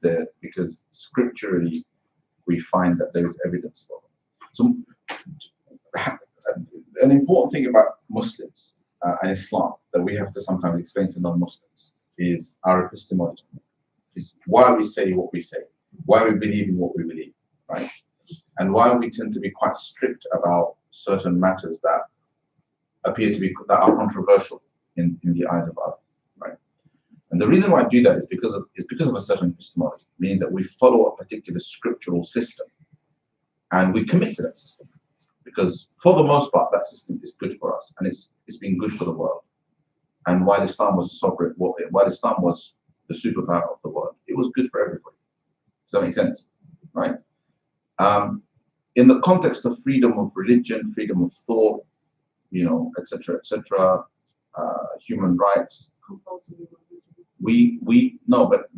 [SPEAKER 5] scripturally we find that there is evidence for them. So an important thing about Muslims and Islam that we have to sometimes explain to non-Muslims is our epistemology. Is why we say what we say, why we believe in what we believe, right? And why we tend to be quite strict about certain matters that are controversial in the eyes of others, right? And the reason why I do that is because of a certain epistemology, meaning that we follow a particular scriptural system, and we commit to that system, because for the most part that system is good for us, and it's been good for the world. And while Islam was sovereign, while Islam was the superpower of the world, it was good for everybody. Does that make sense? Right? In the context of freedom of religion, freedom of thought, etc., etc., human rights, we no, but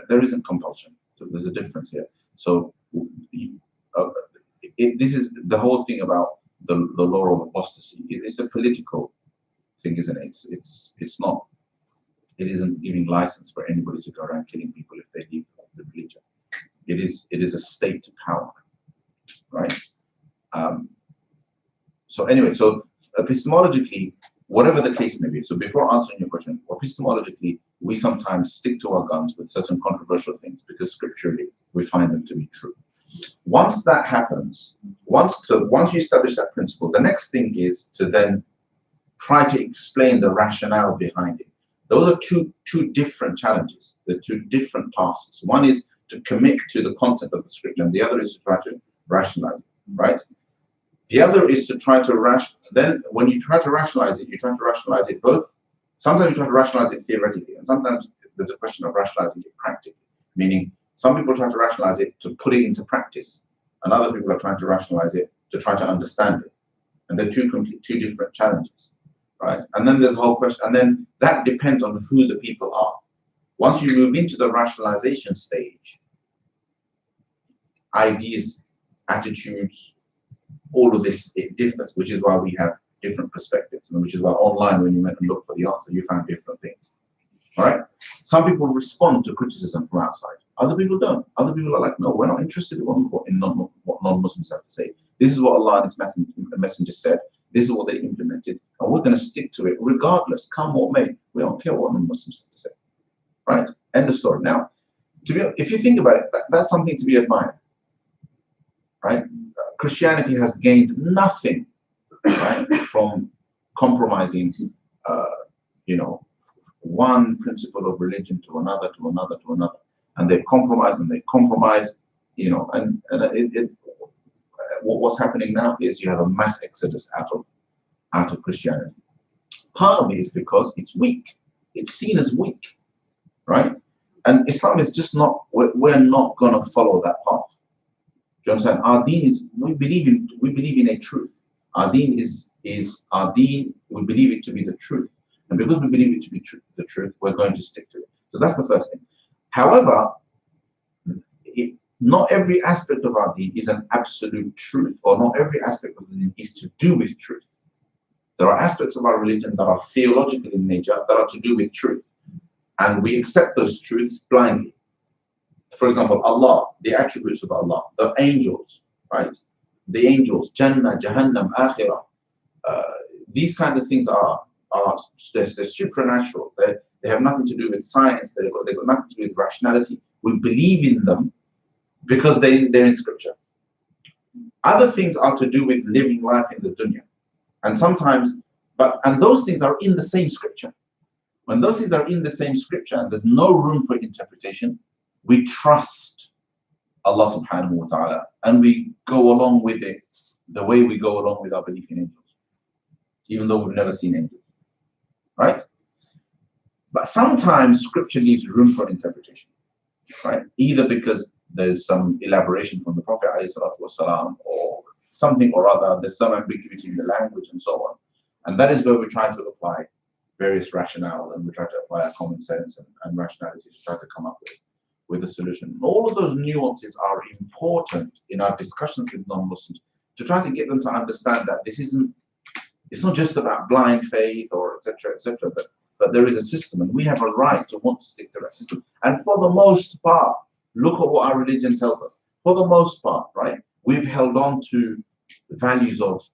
[SPEAKER 5] there isn't compulsion. So there's a difference here. So this is the whole thing about the law of apostasy. It's a political thing, isn't it? It's not. It isn't giving license for anybody to go around killing people if they leave the religion. It is a state power, right? So anyway, so epistemologically, whatever the case may be. So before answering your question, epistemologically, we sometimes stick to our guns with certain controversial things because scripturally we find them to be true. Once that happens, once you establish that principle, the next thing is to then try to explain the rationale behind it. Those are two different challenges. They're two different tasks. One is to commit to the content of the scripture, and the other is to try to rationalize it, right? The other is to try to then when you try to rationalize it, you try to rationalize it both. Sometimes you try to rationalize it theoretically, and sometimes there's a question of rationalizing it practically. Meaning, some people try to rationalize it to put it into practice, and other people are trying to rationalize it to try to understand it. And they're two different challenges, right? And then there's a whole question, and then that depends on who the people are. Once you move into the rationalization stage, ideas, attitudes, all of this, it differs, which is why we have different perspectives, and which is why online, when you went and looked for the answer, you found different things. All right. Some people respond to criticism from outside. Other people don't. Other people are like, no, we're not interested in what non-Muslims have to say. This is what Allah and His messenger said. This is what they implemented, and we're going to stick to it regardless, come what may. We don't care what non-Muslims have to say. Right? End of story. Now, if you think about it, that's something to be admired. Right? Christianity has gained nothing, right, from compromising, one principle of religion to another, to another, to another, and they've compromised and they've compromised, what's happening now is you have a mass exodus out of Christianity. Part of it is because it's weak. It's seen as weak, right? And Islam is just not. We're not going to follow that path. Do you understand? Our deen is. We believe in a truth. Our deen is our deen. We believe it to be the truth. And because we believe it to be the truth, we're going to stick to it. So that's the first thing. However, not every aspect of our deen is an absolute truth, or not every aspect of the deen is to do with truth. There are aspects of our religion that are theological in nature, that are to do with truth. And we accept those truths blindly. For example, Allah, the attributes of Allah, the angels, right? The angels, Jannah, Jahannam, Akhirah. These kind of things are they're supernatural. They have nothing to do with science. They've got nothing to do with rationality. We believe in them because they're in scripture. Other things are to do with living life in the dunya. And sometimes, and those things are in the same scripture. When those things are in the same scripture and there's no room for interpretation, we trust Allah subhanahu wa ta'ala and we go along with it the way we go along with our belief in angels, even though we've never seen angels. Right? But sometimes scripture leaves room for interpretation, right? Either because there's some elaboration from the Prophet ﷺ, or something or other, there's some ambiguity in the language and so on. And that is where we try to apply various rationale, and we try to apply our common sense and rationality to try to come up with a solution. And all of those nuances are important in our discussions with non-Muslims to try to get them to understand that it's not just about blind faith or etc., but there is a system, and we have a right to want to stick to that system. And for the most part, look at what our religion tells us. For the most part, right, we've held on to values of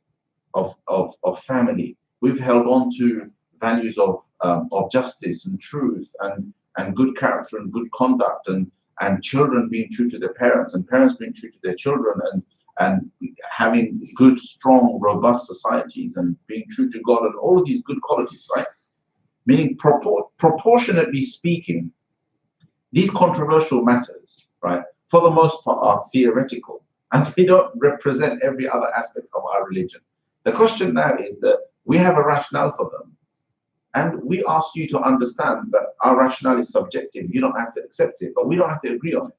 [SPEAKER 5] family. We've held on to values of justice and truth and good character and good conduct, and children being true to their parents and parents being true to their children, and having good, strong, robust societies and being true to God, and all of these good qualities, right? Meaning, proportionately speaking, these controversial matters, right, for the most part are theoretical, and they don't represent every other aspect of our religion. The question now is that we have a rationale for them, and we ask you to understand that our rationale is subjective. You don't have to accept it, but we don't have to agree on it.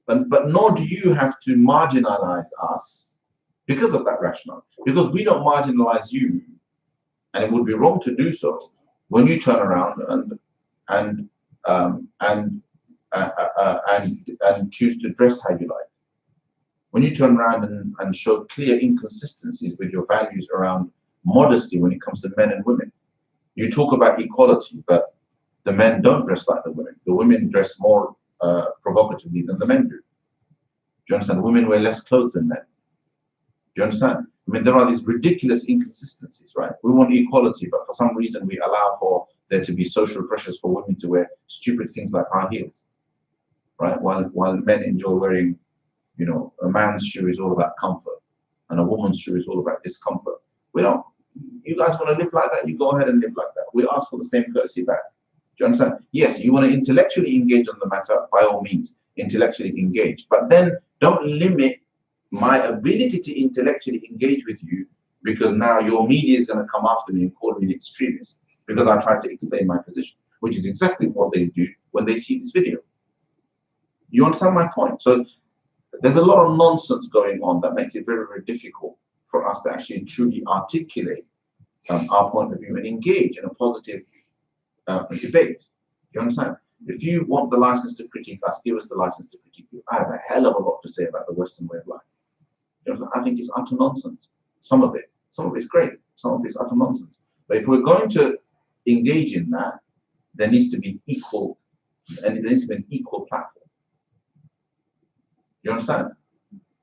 [SPEAKER 5] But nor do you have to marginalize us because of that rationale, because we don't marginalize you, and it would be wrong to do so when you turn around and choose to dress how you like. When you turn around and show clear inconsistencies with your values around modesty when it comes to men and women. You talk about equality, but the men don't dress like the women. The women dress more provocatively than the men do. Do you understand? Women wear less clothes than men. Do you understand? I mean, there are these ridiculous inconsistencies, right? We want equality, but for some reason we allow for there to be social pressures for women to wear stupid things like high heels, right? While men enjoy wearing, a man's shoe is all about comfort, and a woman's shoe is all about discomfort. We don't. You guys want to live like that? You go ahead and live like that. We ask for the same courtesy back. Do you understand? Yes, you want to intellectually engage on the matter, by all means, intellectually engage. But then don't limit my ability to intellectually engage with you, because now your media is going to come after me and call me an extremist because I tried to explain my position, which is exactly what they do when they see this video. You understand my point? So there's a lot of nonsense going on that makes it very, very difficult for us to actually truly articulate our point of view and engage in a positive debate. You understand? If you want the license to critique us, give us the license to critique you. I have a hell of a lot to say about the Western way of life. You know, I think it's utter nonsense. Some of it's great, some of it's utter nonsense. But if we're going to engage in that, there needs to be equal, and there needs to be an equal platform. You understand?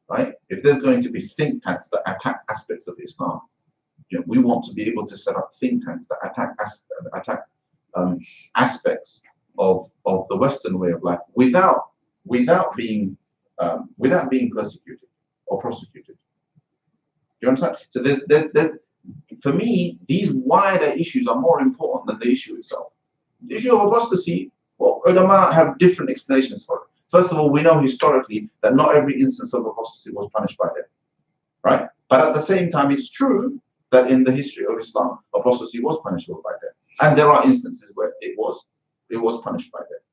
[SPEAKER 5] Right? If there's going to be think tanks that attack aspects of Islam, you know, we want to be able to set up think tanks that attack aspects of the Western way of life without being persecuted or prosecuted. Do you understand? So there's for me, these wider issues are more important than the issue itself. The issue of apostasy, well, ulama have different explanations for it. First of all, we know historically that not every instance of apostasy was punished by death, right? But at the same time, it's true that in the history of Islam, apostasy was punishable by death, and there are instances where it was punished by death.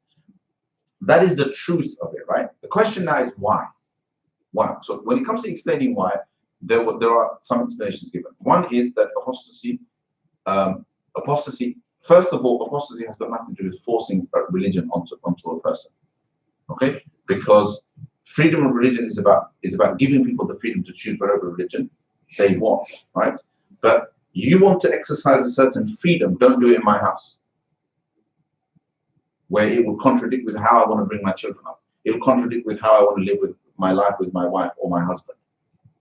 [SPEAKER 5] That is the truth of it, right? The question now is why? Why? So when it comes to explaining why, there are some explanations given. One is that apostasy, first of all, apostasy has got nothing to do with forcing a religion onto a person. Okay? Because freedom of religion is about giving people the freedom to choose whatever religion they want, right? But you want to exercise a certain freedom, don't do it in my house, where it will contradict with how I want to bring my children up. It will contradict with how I want to live with my life with my wife or my husband.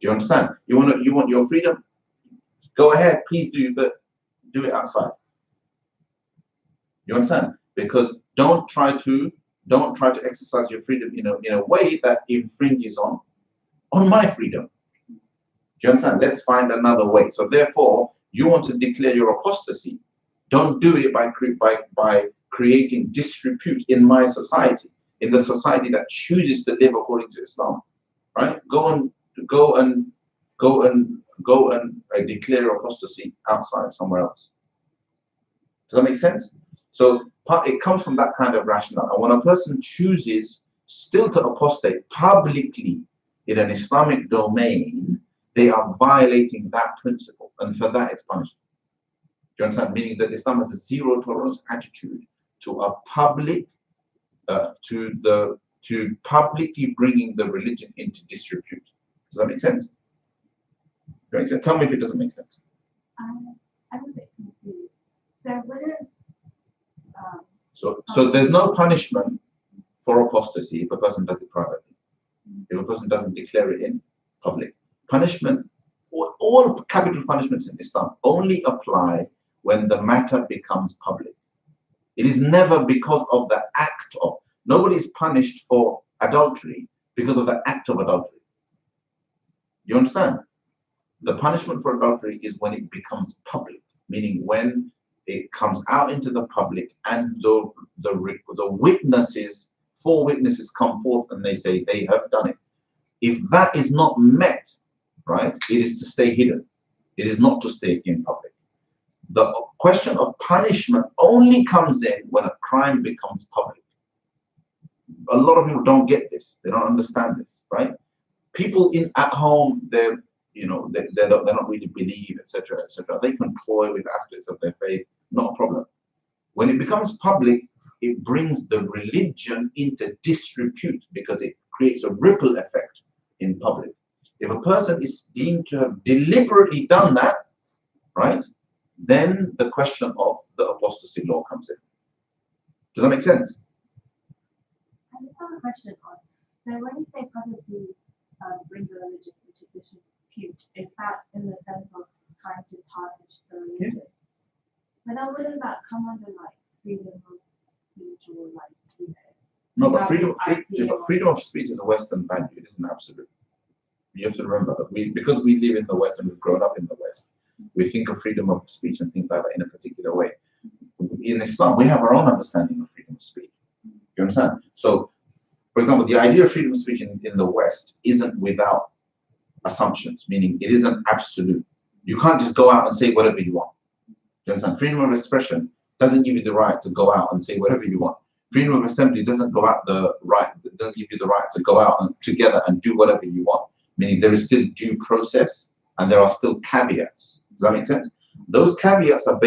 [SPEAKER 5] Do you understand? You want your freedom? Go ahead, please do, but do it outside. You understand? Because don't try to exercise your freedom in a way that infringes on my freedom. Do you understand? Let's find another way. So therefore, you want to declare your apostasy. Don't do it by creating disrepute in my society, in the society that chooses to live according to Islam. Right? Go and declare your apostasy outside somewhere else. Does that make sense? So it comes from that kind of rationale. And when a person chooses still to apostate publicly in an Islamic domain, they are violating that principle, and for that it's punishment. Do you understand? Meaning that Islam has a zero tolerance attitude to a public, to publicly bringing the religion into disrepute. Does that make sense? Tell me if it doesn't make sense.
[SPEAKER 3] I'm a bit confused. So whether
[SPEAKER 5] so there's no punishment for apostasy if a person does it privately. If a person doesn't declare it in public. Punishment, all capital punishments in Islam only apply when the matter becomes public. It is never because of the act of. Nobody is punished for adultery because of the act of adultery. You understand? The punishment for adultery is when it becomes public, meaning when it comes out into the public and the witnesses, 4 witnesses come forth and they say they have done it. If that is not met, right, it is to stay hidden. It is not to stay in public. The question of punishment only comes in when a crime becomes public. A lot of people don't get this. They don't understand this, right? People at home, they don't really believe, etc., etc. They can toy with aspects of their faith, not a problem. When it becomes public, it brings the religion into disrepute because it creates a ripple effect in public. If a person is deemed to have deliberately done that, right, then the question of the apostasy law comes in. Does that make sense?
[SPEAKER 3] I just have a question on. So when you say publicly bring the religion into disrepute, is that in the sense of trying to tarnish the religion? Yeah. But then wouldn't that come under like freedom of speech or like
[SPEAKER 5] No, but freedom of speech is a Western value. It isn't absolute. You have to remember that because we live in the West and we've grown up in the West, we think of freedom of speech and things like that in a particular way. In Islam, we have our own understanding of freedom of speech. You understand? So, for example, the idea of freedom of speech in the West isn't without assumptions, meaning it isn't absolute. You can't just go out and say whatever you want. You understand? Freedom of expression doesn't give you the right to go out and say whatever you want. Freedom of assembly doesn't give you the right to go out and together and do whatever you want. Meaning there is still due process and there are still caveats. Does that make sense? Those caveats are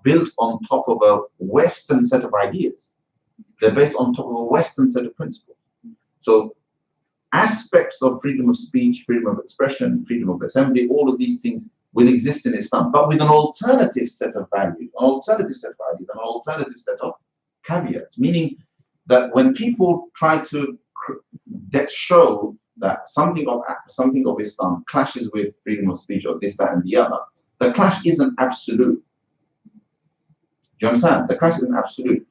[SPEAKER 5] built on top of a Western set of ideas. They're based on top of a Western set of principles. So aspects of freedom of speech, freedom of expression, freedom of assembly, all of these things will exist in Islam, but with an alternative set of values, an alternative set of values, and an alternative set of caveats, meaning that when people try to show that something of Islam clashes with freedom of speech or this, that, and the other, the clash isn't absolute. Do you understand? The clash isn't absolute.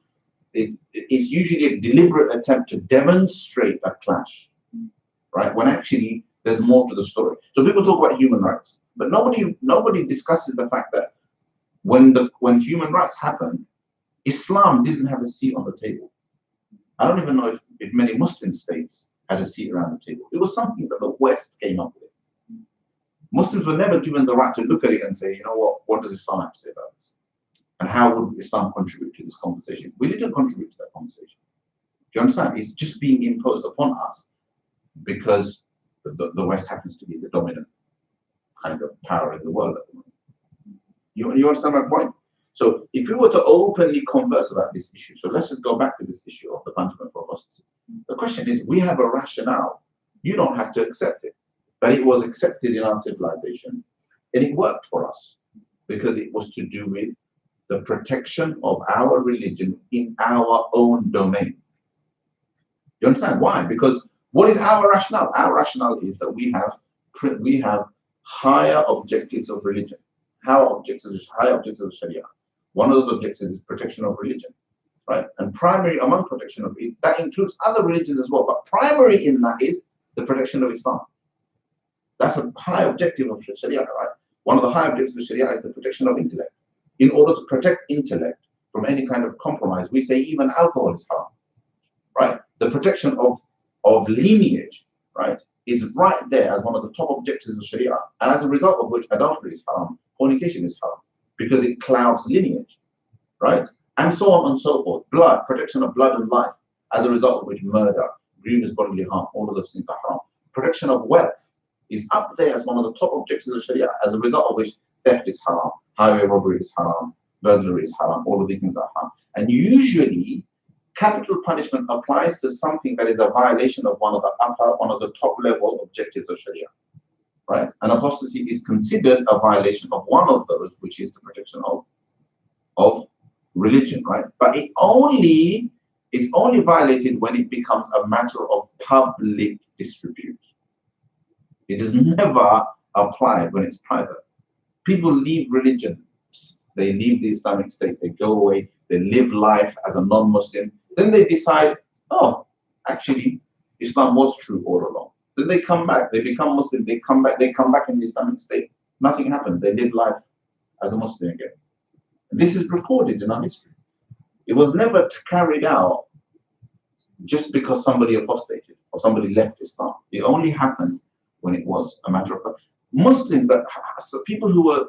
[SPEAKER 5] It's usually a deliberate attempt to demonstrate a clash, right? When actually there's more to the story. So people talk about human rights, but nobody discusses the fact that when human rights happened, Islam didn't have a seat on the table. I don't even know if many Muslim states had a seat around the table. It was something that the West came up with. Muslims were never given the right to look at it and say, you know what does Islam have to say about this? And how would Islam contribute to this conversation? We didn't contribute to that conversation. Do you understand? It's just being imposed upon us because the West happens to be the dominant kind of power in the world at the moment. You understand my point? So if we were to openly converse about this issue, so let's just go back to this issue of the punishment for apostasy. The question is, we have a rationale. You don't have to accept it, but it was accepted in our civilization, and it worked for us because it was to do with the protection of our religion in our own domain. You understand why? Because what is our rationale? Our rationale is that we have higher objectives of religion, higher objectives of Sharia. One of those objectives is protection of religion, right? And primary among protection of it, that includes other religions as well, but primary in that is the protection of Islam. That's a high objective of Sharia, right? One of the high objectives of Sharia is the protection of intellect. In order to protect intellect from any kind of compromise, we say even alcohol is haram, right? The protection of lineage, right, is right there as one of the top objectives of Sharia, and as a result of which adultery is haram, fornication is haram, because it clouds lineage, right? And so on and so forth. Blood, protection of blood and life, as a result of which murder, grievous bodily harm, all of those things are haram. Protection of wealth is up there as one of the top objectives of Sharia, as a result of which theft is haram, highway robbery is haram, burglary is haram, all of these things are haram. And usually, capital punishment applies to something that is a violation of one of the top level objectives of Sharia, right? And apostasy is considered a violation of one of those, which is the protection of religion, right? But it is only violated when it becomes a matter of public disrepute. It is never applied when it's private. People leave religion, they leave the Islamic State, they go away, they live life as a non-Muslim. Then they decide, oh, actually, Islam was true all along. Then they come back, they become Muslim, they come back in the Islamic State. Nothing happens, they live life as a Muslim again. And this is recorded in our history. It was never carried out just because somebody apostated or somebody left Islam. It only happened when it was a matter of Muslims, so people who were,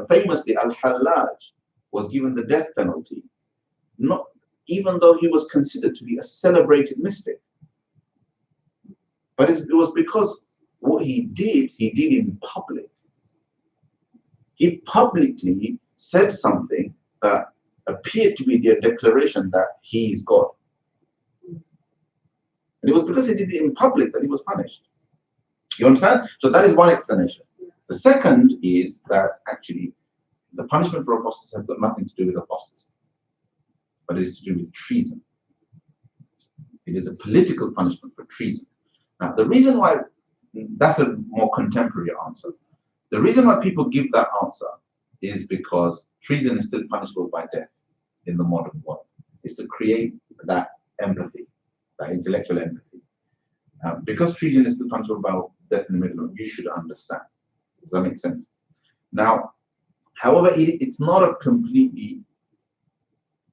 [SPEAKER 5] famously Al-Hallaj was given the death penalty, not even though he was considered to be a celebrated mystic. But it was because what he did in public. He publicly said something that appeared to be the declaration that he is God. And it was because he did it in public that he was punished. You understand? So that is one explanation. The second is that actually the punishment for apostasy has got nothing to do with apostasy, but it is to do with treason. It is a political punishment for treason. Now, the reason why, that's a more contemporary answer. The reason why people give that answer is because treason is still punishable by death in the modern world. It's to create that empathy, that intellectual empathy. Because treason is still punishable by death in the middle, you should understand. Does that make sense? Now, however, it's not a completely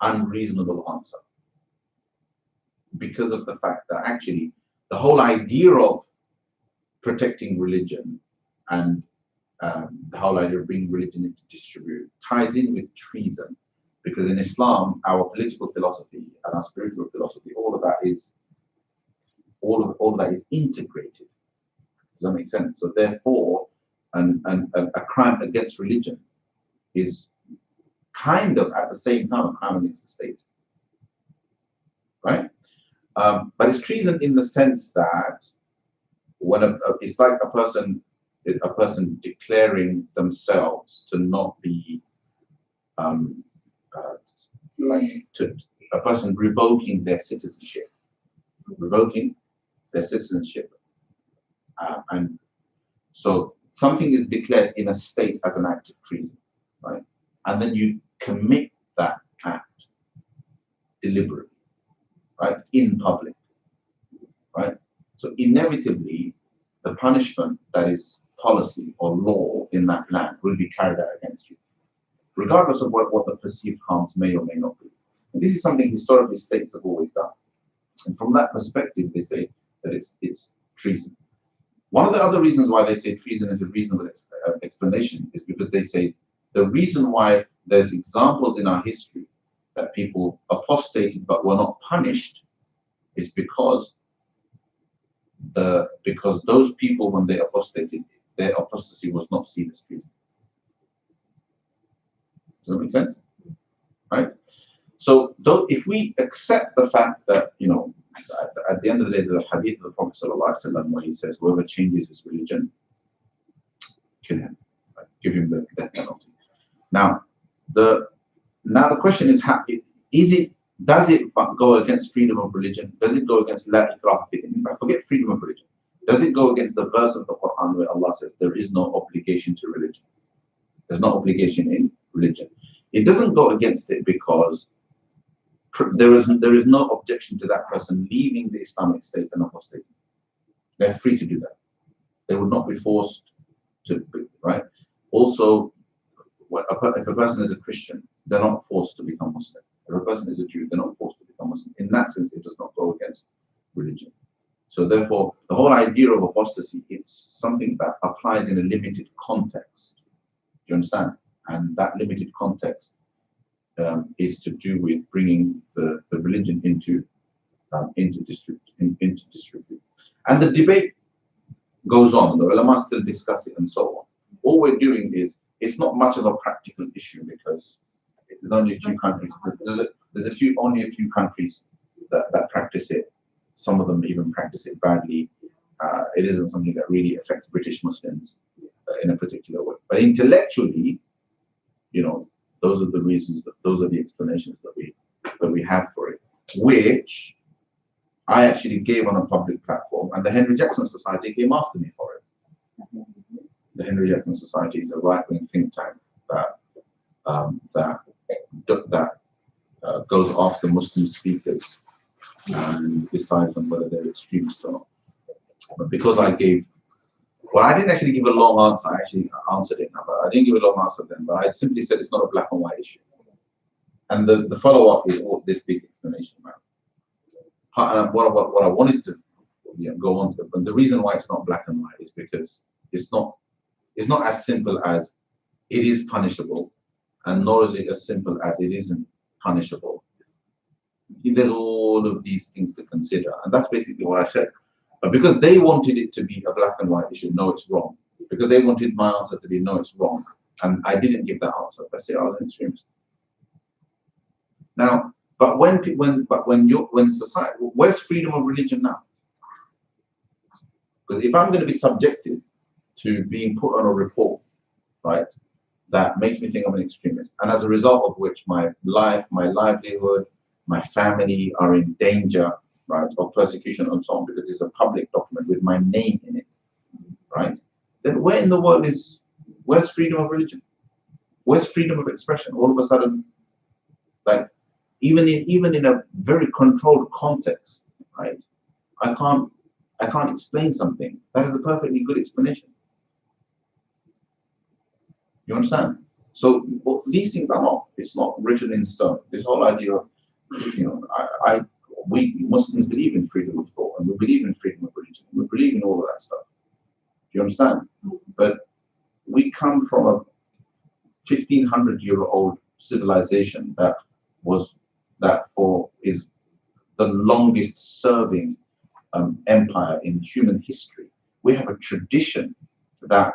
[SPEAKER 5] unreasonable answer because of the fact that actually the whole idea of protecting religion and the whole idea of bringing religion into distribute ties in with treason, because in Islam, our political philosophy and our spiritual philosophy, all of that is integrated. Does that make sense? So therefore, a crime against religion is kind of at the same time a crime against the state. right? But it's treason in the sense that when it's like a person declaring themselves to not be like to a person revoking their citizenship, and so something is declared in a state as an act of treason, right? And then you commit that act deliberately, right, in public, right? So inevitably, the punishment that is policy or law in that land will be carried out against you, regardless of what the perceived harms may or may not be. And this is something historically states have always done. And from that perspective, they say that it's treason. One of the other reasons why they say treason is a reasonable explanation is because they say the reason why there's examples in our history that people apostated but were not punished is because those people, when they apostated, their apostasy was not seen as treason. Does that make sense? Right? So if we accept the fact that, you know, at the end of the day, the hadith of the Prophet ﷺ, where he says, whoever changes his religion, kill him, right? Give him the death penalty. Now the question is, does it go against freedom of religion? Does it go against la ikraha fi din? In fact, forget freedom of religion. Does it go against the verse of the Quran where Allah says there is no obligation to religion? There's no obligation in religion. It doesn't go against it because there is no objection to that person leaving the Islamic state and apostating. They're free to do that. They would not be forced to, right? Also, if a person is a Christian, they're not forced to become Muslim. If a person is a Jew, they're not forced to become Muslim. In that sense, it does not go against religion. So therefore, the whole idea of apostasy, it's something that applies in a limited context. Do you understand? And that limited context is to do with bringing the religion into disrepute. And the debate goes on. The ulama still discuss it and so on. All we're doing is, it's not much of a practical issue because there's only a few countries. There's only a few countries that practice it. Some of them even practice it badly. It isn't something that really affects British Muslims in a particular way. But intellectually, you know, those are the reasons, those are the explanations that we have for it, which I actually gave on a public platform, and the Henry Jackson Society came after me for it. The Henry Jackson Society is a right-wing think tank that goes after Muslim speakers and decides on whether they're extremists or not. But because I didn't actually give a long answer. I actually answered it now, but I didn't give a long answer then. But I simply said it's not a black and white issue. And the follow-up is all this big explanation, man. What I wanted to go on to, but the reason why it's not black and white is because it's not as simple as it is punishable, and nor is it as simple as it isn't punishable. There's all of these things to consider, and that's basically what I said. But because they wanted it to be a black and white issue, no, it's wrong. Because they wanted my answer to be no, it's wrong, and I didn't give that answer. I say I was an extremist. Now, but when society, where's freedom of religion now? Because if I'm going to be subjected to being put on a report, right, that makes me think I'm an extremist, and as a result of which my life, my livelihood, my family are in danger, right, of persecution and so on, because it's a public document with my name in it, right? Then where in the world where's freedom of religion? Where's freedom of expression? All of a sudden, like even in a very controlled context, right? I can't explain something. That is a perfectly good explanation. You understand? So these things are not. It's not written in stone. This whole idea of, we Muslims believe in freedom of thought, and we believe in freedom of religion. We believe in all of that stuff. Do you understand? But we come from a 1,500-year-old civilization that is the longest serving empire in human history. We have a tradition that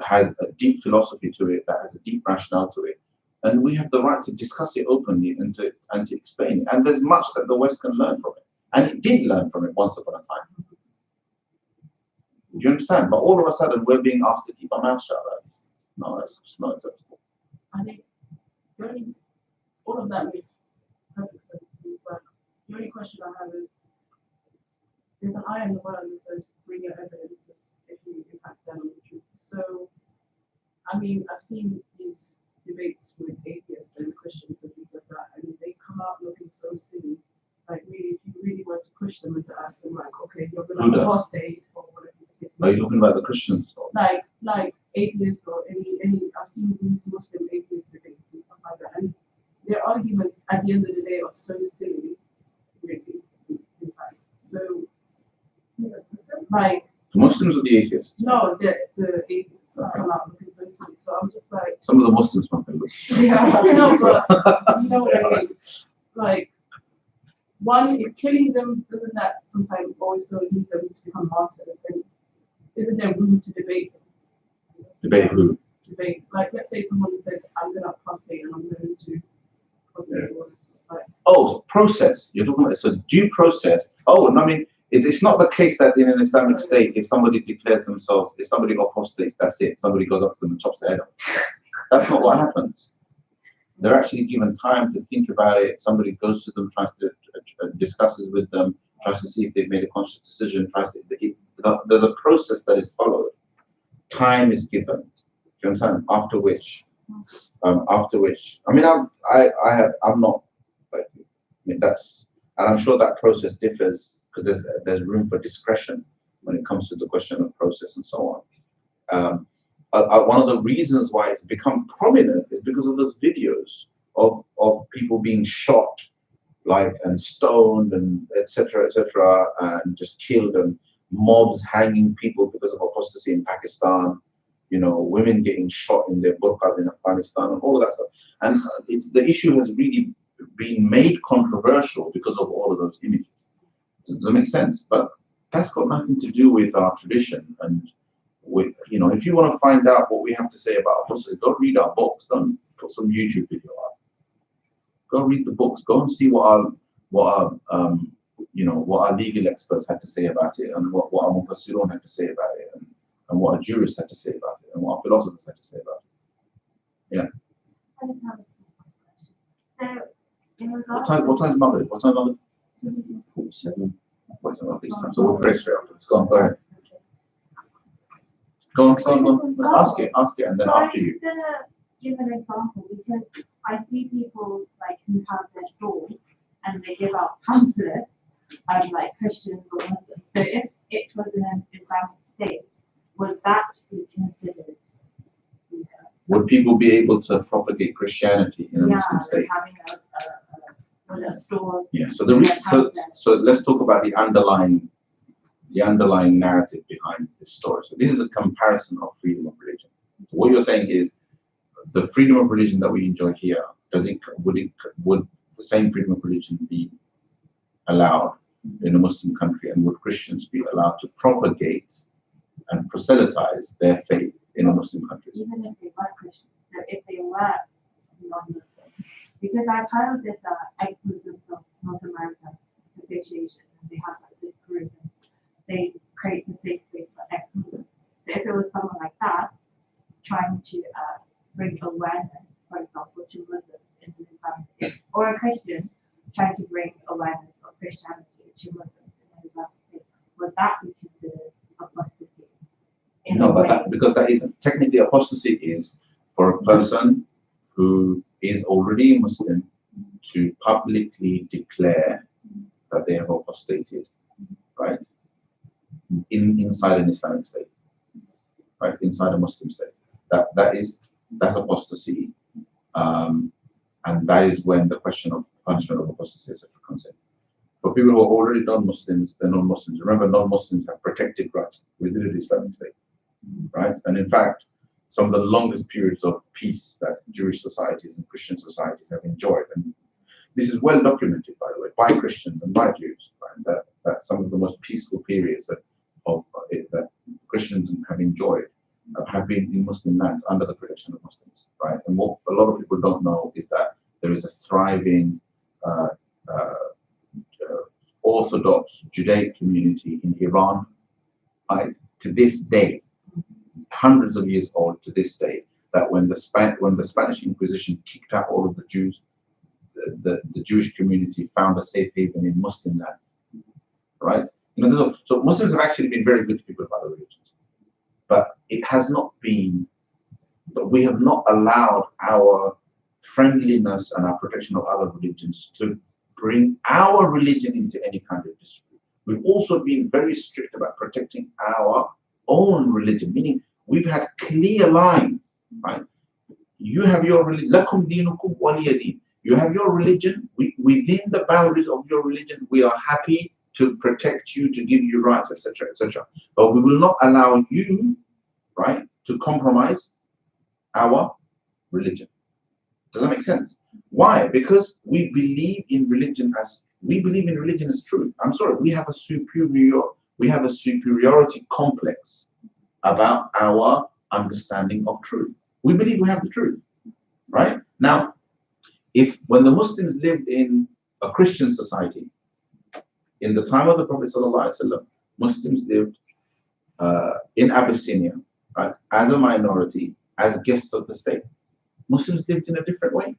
[SPEAKER 5] has a deep philosophy to it, that has a deep rationale to it, And we have the right to discuss it openly and to explain it. And there's much that the West can learn from it. And it did learn from it once upon a time. Do you understand? But all of a sudden, we're being asked to keep our mouth shut about these things. No, that's just not acceptable.
[SPEAKER 4] I think all of that makes perfect sense to me, but the only question I have is, there's an eye in the world that says, bring your evidences if you in fact stand on the truth. So, I mean, I've seen these debates with atheists and Christians and things like that, and they come out looking so silly. Like, really, if you really want to push them and to ask them, like, okay, you're going to apostate or whatever.
[SPEAKER 5] Are you talking about the Christians?
[SPEAKER 4] Like atheists or any, I've seen these Muslim atheist debates and stuff like that, and their arguments at the end of the day are so silly, really, in fact. So, like,
[SPEAKER 5] The Muslims or the atheists?
[SPEAKER 4] no, the atheists come out looking so silly. So I'm just like,
[SPEAKER 5] Some of the Muslims might be
[SPEAKER 4] yeah, no, but you know what I mean? Like, one, if killing them, doesn't that sometimes also lead them to become martyrs? And isn't there room to debate them?
[SPEAKER 5] Debate who?
[SPEAKER 4] Debate, like, let's say someone said, I'm going to apostate and I'm going to apostate. Like,
[SPEAKER 5] Oh, process. You're talking about it's a due process. Oh, no, I mean, it's not the case that in an Islamic state, if somebody declares themselves, if somebody apostates, that's it. Somebody goes up to them and chops their head off. That's not what happens. They're actually given time to think about it. Somebody goes to them, tries to discusses with them, tries to see if they've made a conscious decision. There's a process that is followed. Time is given. Do you understand? After which, I mean, I'm not. Like, I mean, that's, and I'm sure that process differs because there's room for discretion when it comes to the question of process and so on. One of the reasons why it's become prominent is because of those videos of people being shot, like, and stoned and etc., and just killed, and mobs hanging people because of apostasy in Pakistan. You know, women getting shot in their burqas in Afghanistan and all of that stuff. And the issue has really been made controversial because of all of those images. Does that make sense? But that's got nothing to do with our tradition. And you know, if you want to find out what we have to say about apostasy, go read our books. Don't put some YouTube video up. Go read the books. Go and see what our legal experts had to say about it, and what our mufassirun had to say about it, and what our jurists had to say about it, and what our philosophers had to say about it. Yeah.
[SPEAKER 3] I just have a question. So, in regards
[SPEAKER 5] What time is Maghrib? What time is Maghrib? 7. What's about this time? So we'll pray straight after this. Go ahead. Go on. Ask it, and then
[SPEAKER 3] so
[SPEAKER 5] after
[SPEAKER 3] I'm
[SPEAKER 5] you.
[SPEAKER 3] just gonna give an example because I see people like who have their stores and they give out pamphlets as like Christians or Muslims. So if it was in an Islamic state, would that be considered?
[SPEAKER 5] Would people be able to propagate Christianity in a Muslim state?
[SPEAKER 3] Having a store.
[SPEAKER 5] Yeah. So let's talk about the underlying narrative behind this story. So this is a comparison of freedom of religion. So what you're saying is the freedom of religion that we enjoy here, would the same freedom of religion be allowed in a Muslim country, and would Christians be allowed to propagate and proselytize their faith in a Muslim country?
[SPEAKER 3] Even if they were Christians, so if they were non-Muslim. Because I've heard of this ex-Muslims of North America Association, and they have like this group, and they create a safe space for ex-Muslims. So if it was someone like that, trying to bring awareness, for example, to Muslims in the Islamic state, or a Christian trying to bring awareness of Christianity to Muslims in the Islamic state, would that be considered apostasy?
[SPEAKER 5] No, because that isn't. Technically, apostasy is for a person who is already a Muslim to publicly declare that they have apostated, right? Inside an Islamic state, right? Inside a Muslim state. That's apostasy, and that is when the question of punishment of apostasy etc. comes in. For people who are already non-Muslims, they're non-Muslims. Remember, non-Muslims have protected rights within the Islamic state, right? And in fact, some of the longest periods of peace that Jewish societies and Christian societies have enjoyed, and this is well documented, by the way, by Christians and by Jews, right? That some of the most peaceful periods that Christians have enjoyed have been in Muslim lands under the protection of Muslims. right? And what a lot of people don't know is that there is a thriving uh, uh, Orthodox Judaic community in Iran, right? To this day, hundreds of years old to this day, that when the Spanish Inquisition kicked out all of the Jews, the Jewish community found a safe haven in Muslim land, right? You know, so Muslims have actually been very good to people of other religions, but it has not been. But we have not allowed our friendliness and our protection of other religions to bring our religion into any kind of dispute. We've also been very strict about protecting our own religion, meaning we've had clear lines, right? You have your religion, lakum dinukum waliya din. You have your religion. Within the boundaries of your religion, we are happy to protect you, to give you rights, etc., etc. But we will not allow you, right, to compromise our religion. Does that make sense? Why? Because we believe in religion as truth. I'm sorry, we have a superiority complex about our understanding of truth. We believe we have the truth, right? Now, when the Muslims lived in a Christian society, in the time of the Prophet ﷺ, Muslims lived in Abyssinia, right, as a minority, as guests of the state. Muslims lived in a different way,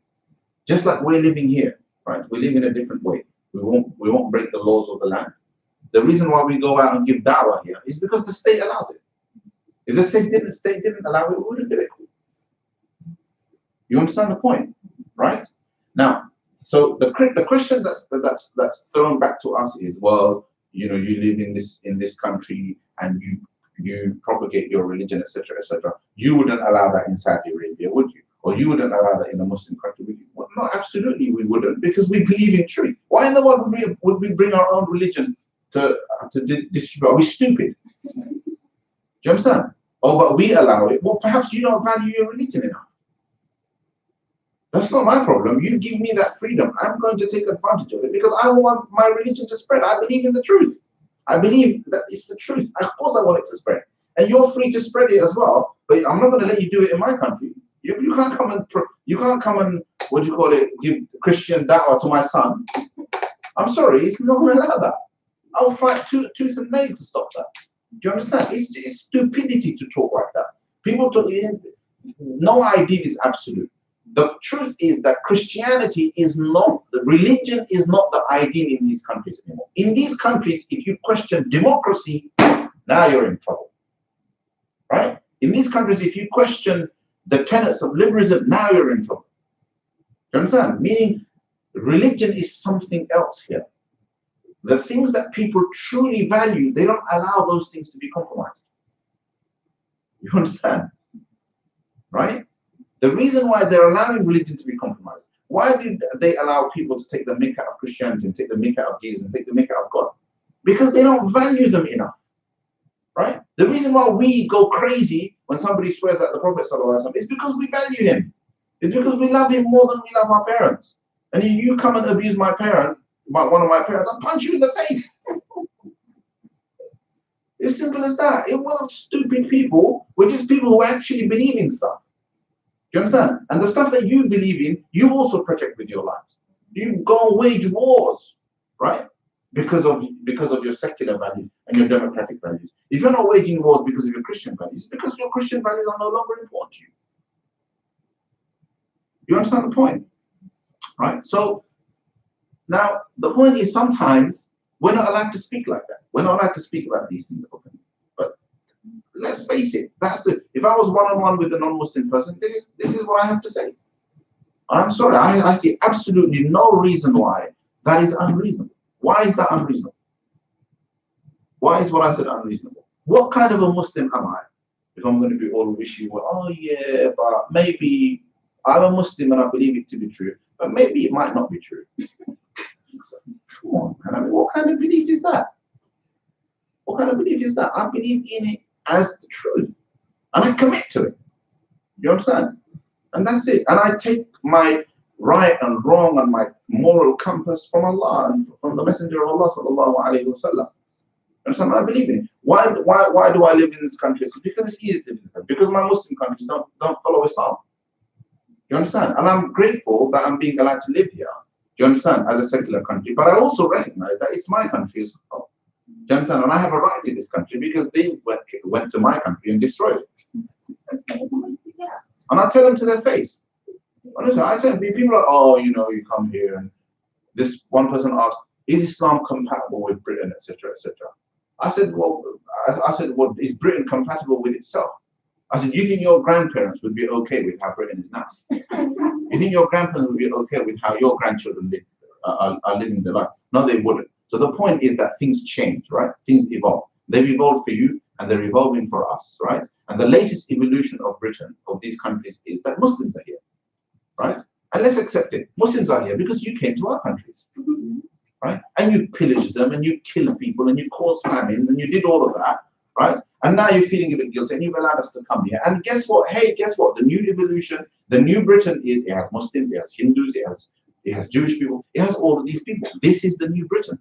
[SPEAKER 5] just like we're living here, right? We live in a different way. We won't break the laws of the land. The reason why we go out and give da'wah here is because the state allows it. If the state didn't allow it, we wouldn't do it. You understand the point, right? Now, so the question that's thrown back to us is, well, you know, you live in this country and you propagate your religion, etc., etc. You wouldn't allow that in Saudi Arabia, would you? Or you wouldn't allow that in a Muslim country, would you? Well, no, absolutely we wouldn't, because we believe in truth. Why in the world would we bring our own religion to distribute? Are we stupid? Do you understand? Oh, but we allow it. Well, perhaps you don't value your religion enough. That's not my problem. You give me that freedom. I'm going to take advantage of it because I want my religion to spread. I believe in the truth. I believe that it's the truth. Of course I want it to spread. And you're free to spread it as well. But I'm not going to let you do it in my country. You can't come and what do you call it, give Christian da'wah to my son. I'm sorry, it's not going to allow that. I'll fight tooth and nail to stop that. Do you understand? It's stupidity to talk like that. People talk, no ideal is absolute. The truth is that Christianity is not, the religion is not the ideal in these countries anymore. In these countries, if you question democracy, now you're in trouble, right? In these countries, if you question the tenets of liberalism, now you're in trouble. Do you understand? Meaning, religion is something else here. The things that people truly value, they don't allow those things to be compromised. You understand? Right? The reason why they're allowing religion to be compromised, why did they allow people to take the mick out of Christianity and take the mick out of Jesus and take the mick out of God? Because they don't value them enough. Right? The reason why we go crazy when somebody swears at the Prophet ﷺ is because we value him. It's because we love him more than we love our parents. And if you come and abuse my parent, one of my parents, I'll punch you in the face. It's simple as that. We're not stupid people. We're just people who actually believe in stuff. Do you understand? And the stuff that you believe in, you also protect with your lives. You go and wage wars, right? Because of your secular values and your democratic values. If you're not waging wars because of your Christian values, it's because your Christian values are no longer important to you. You understand the point? Right? So now the point is sometimes we're not allowed to speak like that. We're not allowed to speak about these things openly. But let's face it, if I was one-on-one with a non-Muslim person, this is what I have to say. I'm sorry, I see absolutely no reason why that is unreasonable. Why is that unreasonable? Why is what I said unreasonable? What kind of a Muslim am I? If I'm going to be all wishy, oh yeah, but maybe I'm a Muslim and I believe it to be true, but maybe it might not be true. Come on, man. I mean, what kind of belief is that? What kind of belief is that? I believe in it as the truth, and I commit to it. You understand? And that's it. And I take my right and wrong and my moral compass from Allah and from the Messenger of Allah sallallahu alaihi wasallam. Understand? I believe in it. Why do I live in this country? It's because it's easy to live in. Because my Muslim countries don't follow Islam. you understand? And I'm grateful that I'm being allowed to live here. Do you understand? As a secular country, but I also recognize that it's my country as well. Do you understand? And I have a right to this country because they went to my country and destroyed it. And I tell them to their face. Honestly, I tell people like, oh, you know, you come here and this one person asked, is Islam compatible with Britain, etc., etc. I said, well, is Britain compatible with itself? I said, you think your grandparents would be okay with how Britain is now? You think your grandparents would be okay with how your grandchildren live, are living their life? No, they wouldn't. So the point is that things change, right? Things evolve. They've evolved for you and they're evolving for us, right? And the latest evolution of Britain, of these countries, is that Muslims are here, right? And let's accept it. Muslims are here because you came to our countries, right? And you pillaged them and you killed people and you caused famines and you did all of that, right? And now you're feeling a bit guilty and you've allowed us to come here. And guess what? Hey, guess what? The new evolution, the new Britain is, it has Muslims, it has Hindus, it has Jewish people, it has all of these people. This is the new Britain.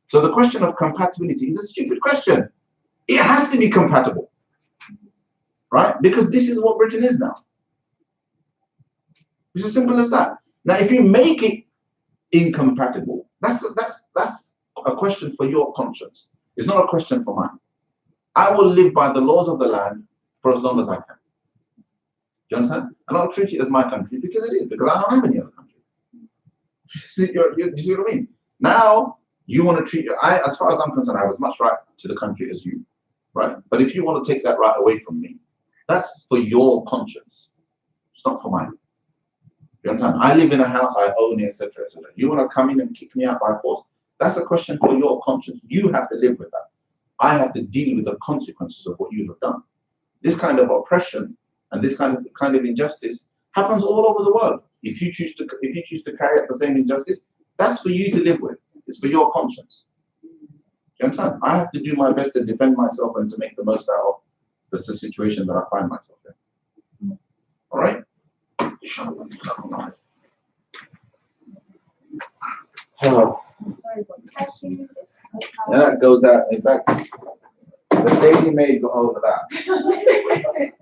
[SPEAKER 5] So the question of compatibility is a stupid question. It has to be compatible, right? Because this is what Britain is now. It's as simple as that. Now, if you make it incompatible, that's a question for your conscience. It's not a question for mine. I will live by the laws of the land for as long as I can. Do you understand? And I'll treat it as my country because it is, because I don't have any other country. You see what I mean? Now, you want to treat as far as I'm concerned, I have as much right to the country as you, right? But if you want to take that right away from me, that's for your conscience. It's not for mine. You understand? I live in a house, I own it, etc., etc. You want to come in and kick me out by force? That's a question for your conscience. You have to live with that. I have to deal with the consequences of what you have done. This kind of oppression and this kind of injustice happens all over the world. If you choose to carry out the same injustice, that's for you to live with. It's for your conscience. You understand? I have to do my best to defend myself and to make the most out of the situation that I find myself in. All right? Oh. Yeah, that goes out. In fact, the Daily Mail got over that.